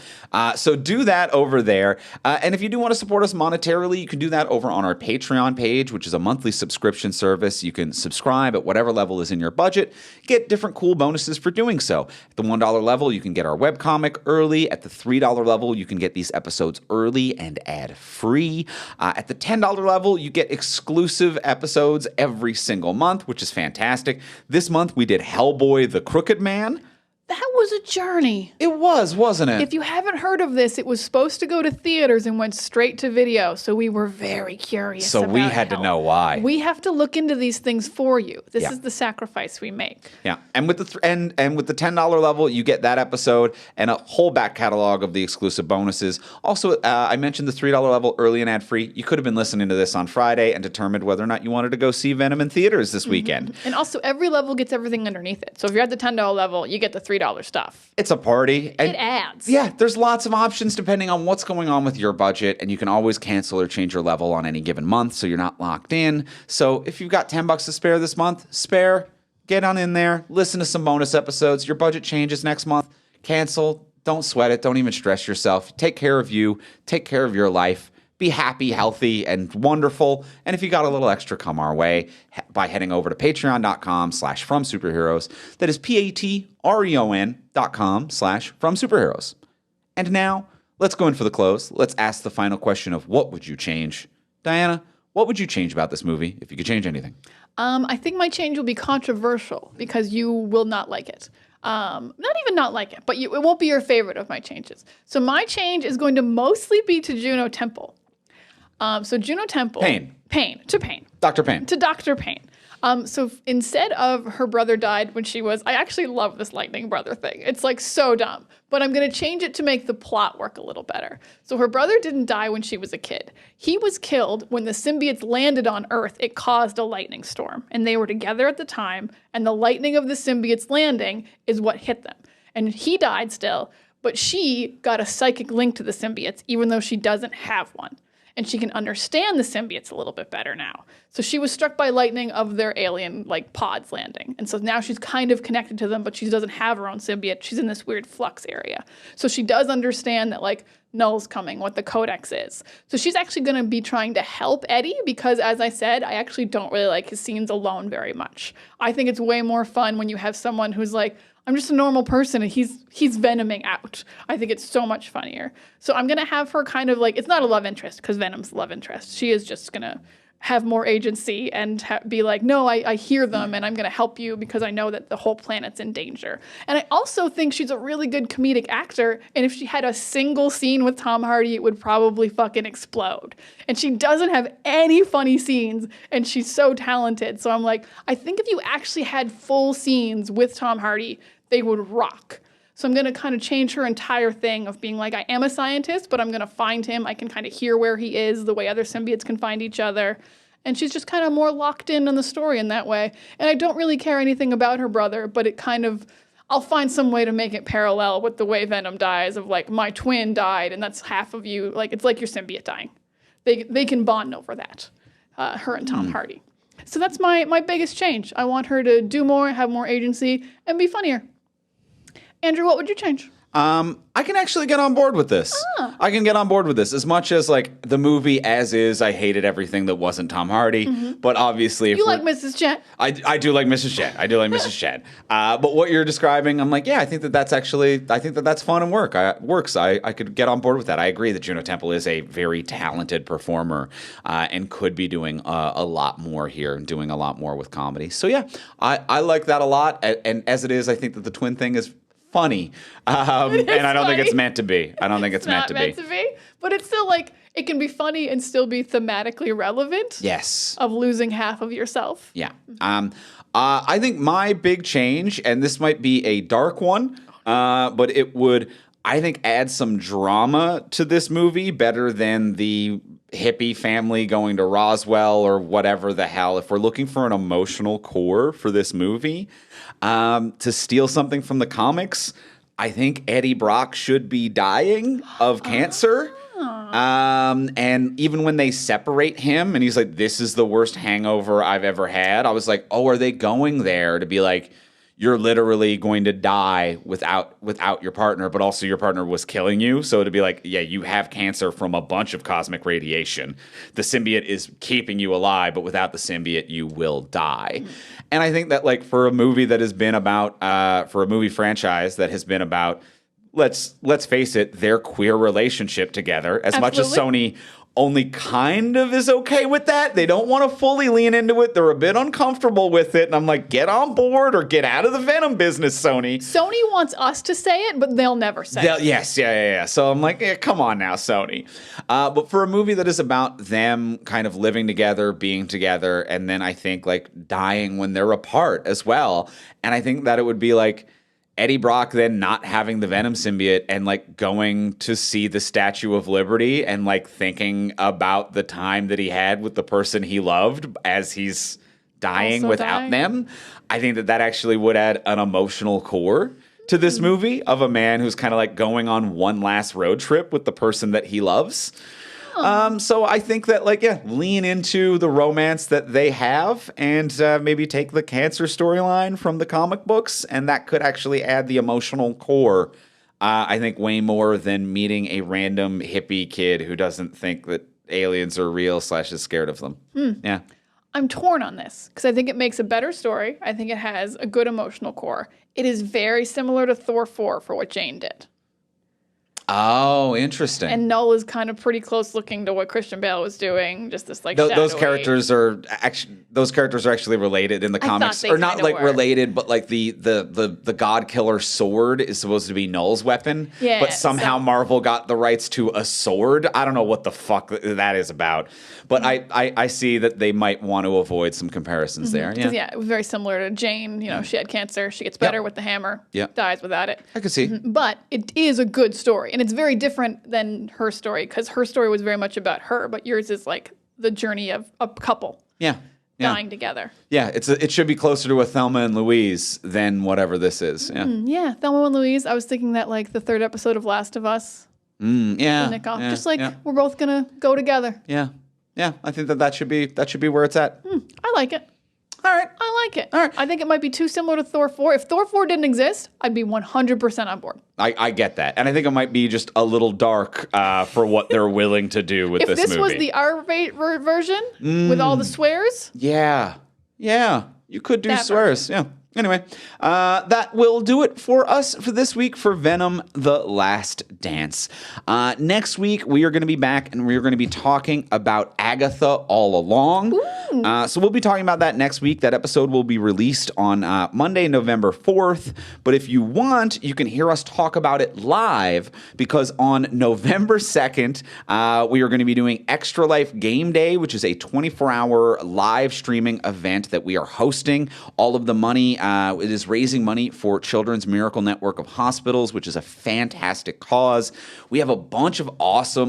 So do that over there. And if you do want to support us monetarily, you can do that over on our Patreon page, which is a monthly subscription service. You can subscribe at whatever level is in your budget, get different cool bonuses for doing so. At the $1 level, you can get our webcomic early. At the $3 level, you can get these episodes early and ad-free. At the $10 level, you get exclusive episodes every single month, which is fantastic. This month, we did Hellboy the Crooked Man. That was a journey. It was, wasn't it? If you haven't heard of this, it was supposed to go to theaters and went straight to video. So we were very curious. So we had to know why. We have to look into these things for you. This is the sacrifice we make. Yeah, and with the and with the $10 level, you get that episode and a whole back catalog of the exclusive bonuses. Also, I mentioned the $3 level early and ad free. You could have been listening to this on Friday and determined whether or not you wanted to go see Venom in theaters this weekend. And also, every level gets everything underneath it. So if you're at the $10 level, you get the $3 stuff. It's a party. And it adds. Yeah, there's lots of options depending on what's going on with your budget, and you can always cancel or change your level on any given month, so you're not locked in. So if you've got $10 to spare this month, get on in there, listen to some bonus episodes. Your budget changes next month, cancel. Don't sweat it. Don't even stress yourself. Take care of you. Take care of your life. Be happy, healthy, and wonderful. And if you got a little extra, come our way by heading over to patreon.com/fromsuperheroes. That is patreon.com/fromsuperheroes. And now, let's go in for the close. Let's ask the final question of what would you change? Diana, what would you change about this movie if you could change anything? I think my change will be controversial because you will not like it. Not even not like it, but it won't be your favorite of my changes. So my change is going to mostly be to Juno Temple. So Juno Temple. Pain. Dr. Payne. To Dr. Payne. So instead of her brother died when she was, I actually love this lightning brother thing. It's so dumb, but I'm going to change it to make the plot work a little better. So her brother didn't die when she was a kid. He was killed when the symbiotes landed on Earth. It caused a lightning storm, and they were together at the time, and the lightning of the symbiotes landing is what hit them. and he died still, but she got a psychic link to the symbiotes, even though she doesn't have one. And she can understand the symbiotes a little bit better now. So she was struck by lightning of their alien like pods landing. And so now she's kind of connected to them, but she doesn't have her own symbiote. She's in this weird flux area. So she does understand that like Null's coming, what the codex is. So she's actually going to be trying to help Eddie because, as I said, I actually don't really like his scenes alone very much. I think it's way more fun when you have someone who's like, I'm just a normal person and he's venoming out. I think it's so much funnier. So I'm going to have her kind of like, it's not a love interest because Venom's love interest. She is just going to have more agency and be like, no, I hear them and I'm going to help you because I know that the whole planet's in danger. And I also think she's a really good comedic actor. And if she had a single scene with Tom Hardy, it would probably fucking explode. And she doesn't have any funny scenes and she's so talented. So I'm like, I think if you actually had full scenes with Tom Hardy, they would rock. So I'm going to kind of change her entire thing of being like, I am a scientist, but I'm going to find him. I can kind of hear where he is, the way other symbiotes can find each other. And she's just kind of more locked in on the story in that way. And I don't really care anything about her brother, but it kind of, I'll find some way to make it parallel with the way Venom dies of like, my twin died, and that's half of you. Like, it's like your symbiote dying. They can bond over that, her and Tom Hardy. So that's my biggest change. I want her to do more, have more agency, and be funnier. Andrew, what would you change? I can actually get on board with this. I can get on board with this as much as like the movie as is. I hated everything that wasn't Tom Hardy, but obviously, You like Mrs. Chet? I do like Mrs. Chet. I do like Mrs. Chet. But what you're describing, I'm like, yeah, I think that's fun and works. I could get on board with that. I agree that Juno Temple is a very talented performer and could be doing a lot more here and doing a lot more with comedy. So yeah, I like that a lot. And as it is, I think that the twin thing is funny, and I don't think it's meant to be. I don't think it's meant to be. But it's still like it can be funny and still be thematically relevant. Yes. Of losing half of yourself. Yeah. I think my big change, and this might be a dark one, but it would, I think, add some drama to this movie better than the hippie family going to Roswell or whatever the hell. If we're looking for an emotional core for this movie, to steal something from the comics, I think Eddie Brock should be dying of cancer. And even when they separate him and he's like, this is the worst hangover I've ever had, I was like, oh, are they going there to be like, you're literally going to die without your partner, but also your partner was killing you. So to be like, yeah, you have cancer from a bunch of cosmic radiation. The symbiote is keeping you alive, but without the symbiote, you will die. And I think that like for a movie that has been about, for a movie franchise that has been about, let's face it, their queer relationship together, as much as Sony only kind of is okay with that. They don't want to fully lean into it. They're a bit uncomfortable with it. And I'm like, get on board or get out of the Venom business, Sony. Sony wants us to say it, but they'll never say it. Yes, yeah. So I'm like, come on now, Sony. But for a movie that is about them kind of living together, being together, and then I think like dying when they're apart as well. And I think that it would be like, Eddie Brock then not having the Venom symbiote and like going to see the Statue of Liberty and like thinking about the time that he had with the person he loved as he's dying Also without dying. them. I think that actually would add an emotional core to this movie of a man who's kind of like going on one last road trip with the person that he loves. So I think that, like, yeah, lean into the romance that they have and maybe take the cancer storyline from the comic books, and that could actually add the emotional core, I think, way more than meeting a random hippie kid who doesn't think that aliens are real / is scared of them. Yeah. I'm torn on this because I think it makes a better story. I think it has a good emotional core. It is very similar to Thor 4 for what Jane did. Oh, interesting. And Null is kind of pretty close looking to what Christian Bale was doing. Just this like those shadowy- characters are actually related in the comics, they or not kinda like were. related, but like the God Killer sword is supposed to be Null's weapon. Yeah, but somehow so- Marvel got the rights to a sword. I don't know what the fuck that is about, but I see that they might want to avoid some comparisons there. Yeah. 'Cause, yeah, it was very similar to Jane. You know, she had cancer. She gets better with the hammer. Yep. Dies without it. I could see. But it is a good story. And it's very different than her story because her story was very much about her, but yours is like the journey of a couple. Yeah. dying together. Yeah, it should be closer to a Thelma and Louise than whatever this is. Yeah. Yeah, Thelma and Louise. I was thinking that like the third episode of Last of Us. Yeah. Nick off. Yeah, Just like yeah. we're both gonna go together. Yeah. Yeah. I think that should be where it's at. I like it. All right. I like it. All right. I think it might be too similar to Thor 4. If Thor 4 didn't exist, I'd be 100% on board. I get that. And I think it might be just a little dark for what they're willing to do with If this movie. this was the R-rated version with all the swears, Yeah. Yeah. You could do That swears. Yeah. Anyway, that will do it for us for this week for Venom: The Last Dance. Next week, we are going to be back and we are going to be talking about Agatha All Along. So we'll be talking about that next week. That episode will be released on Monday, November 4th. But if you want, you can hear us talk about it live because on November 2nd, we are going to be doing Extra Life Game Day, which is a 24-hour live streaming event that we are hosting. All of the money, it is raising money for Children's Miracle Network of Hospitals, which is a fantastic cause. We have a bunch of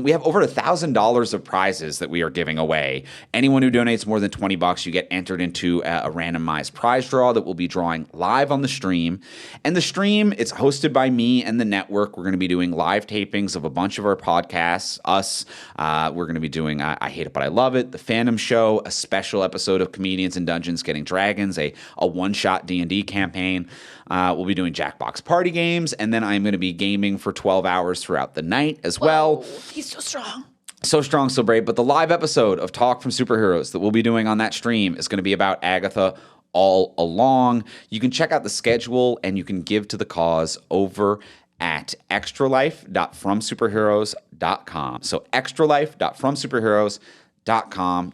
we have over $1,000 of prizes that we are giving away. Anyone who donates more than $20, you get entered into a randomized prize draw that we'll be drawing live on the stream. And the stream, it's hosted by me and the network. We're going to be doing live tapings of a bunch of our podcasts, us. We're going to be doing I Hate It But I Love It, The Phantom Show, a special episode of Comedians in Dungeons Getting Dragons, a one-shot D&D campaign. We'll be doing Jackbox party games, and then I'm going to be gaming for 12 hours throughout the night as well. he's so strong. So strong, so brave. But the live episode of Talk from Superheroes that we'll be doing on that stream is going to be about Agatha All Along. You can check out the schedule and you can give to the cause over at extralife.fromsuperheroes.com. So extralife.fromsuperheroes.com.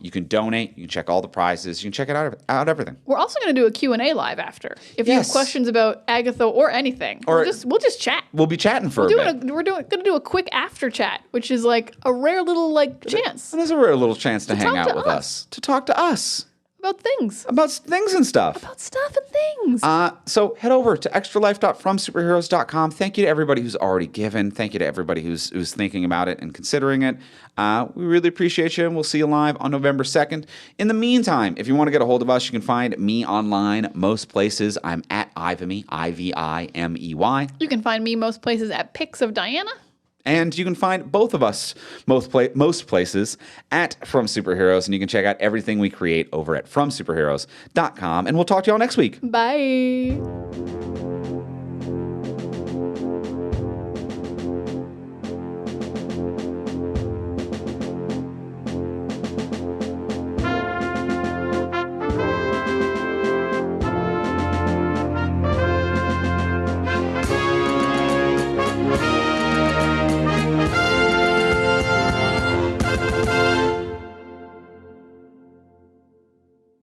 You can donate. You can check all the prizes. You can check it out everything. We're also going to do a Q&A live after. If you have Yes. questions about Agatha or anything, Or- we'll just chat. We'll be chatting for a bit. We're going to do a quick after chat, which is like a rare little chance And there's a rare little chance to hang talk out to with us. us, to talk to us about things, about things and stuff. about stuff and things. So head over to extralife.fromsuperheroes.com. Thank you to everybody who's already given. Thank you to everybody who's thinking about it and considering it. We really appreciate you, and we'll see you live on November 2nd. In the meantime, if you want to get a hold of us, you can find me online most places. I'm at Ivimey, Ivimey. You can find me most places at Pics of Diana. And you can find both of us most places at From Superheroes, and you can check out everything we create over at FromSuperheroes.com. And we'll talk to y'all next week. Bye.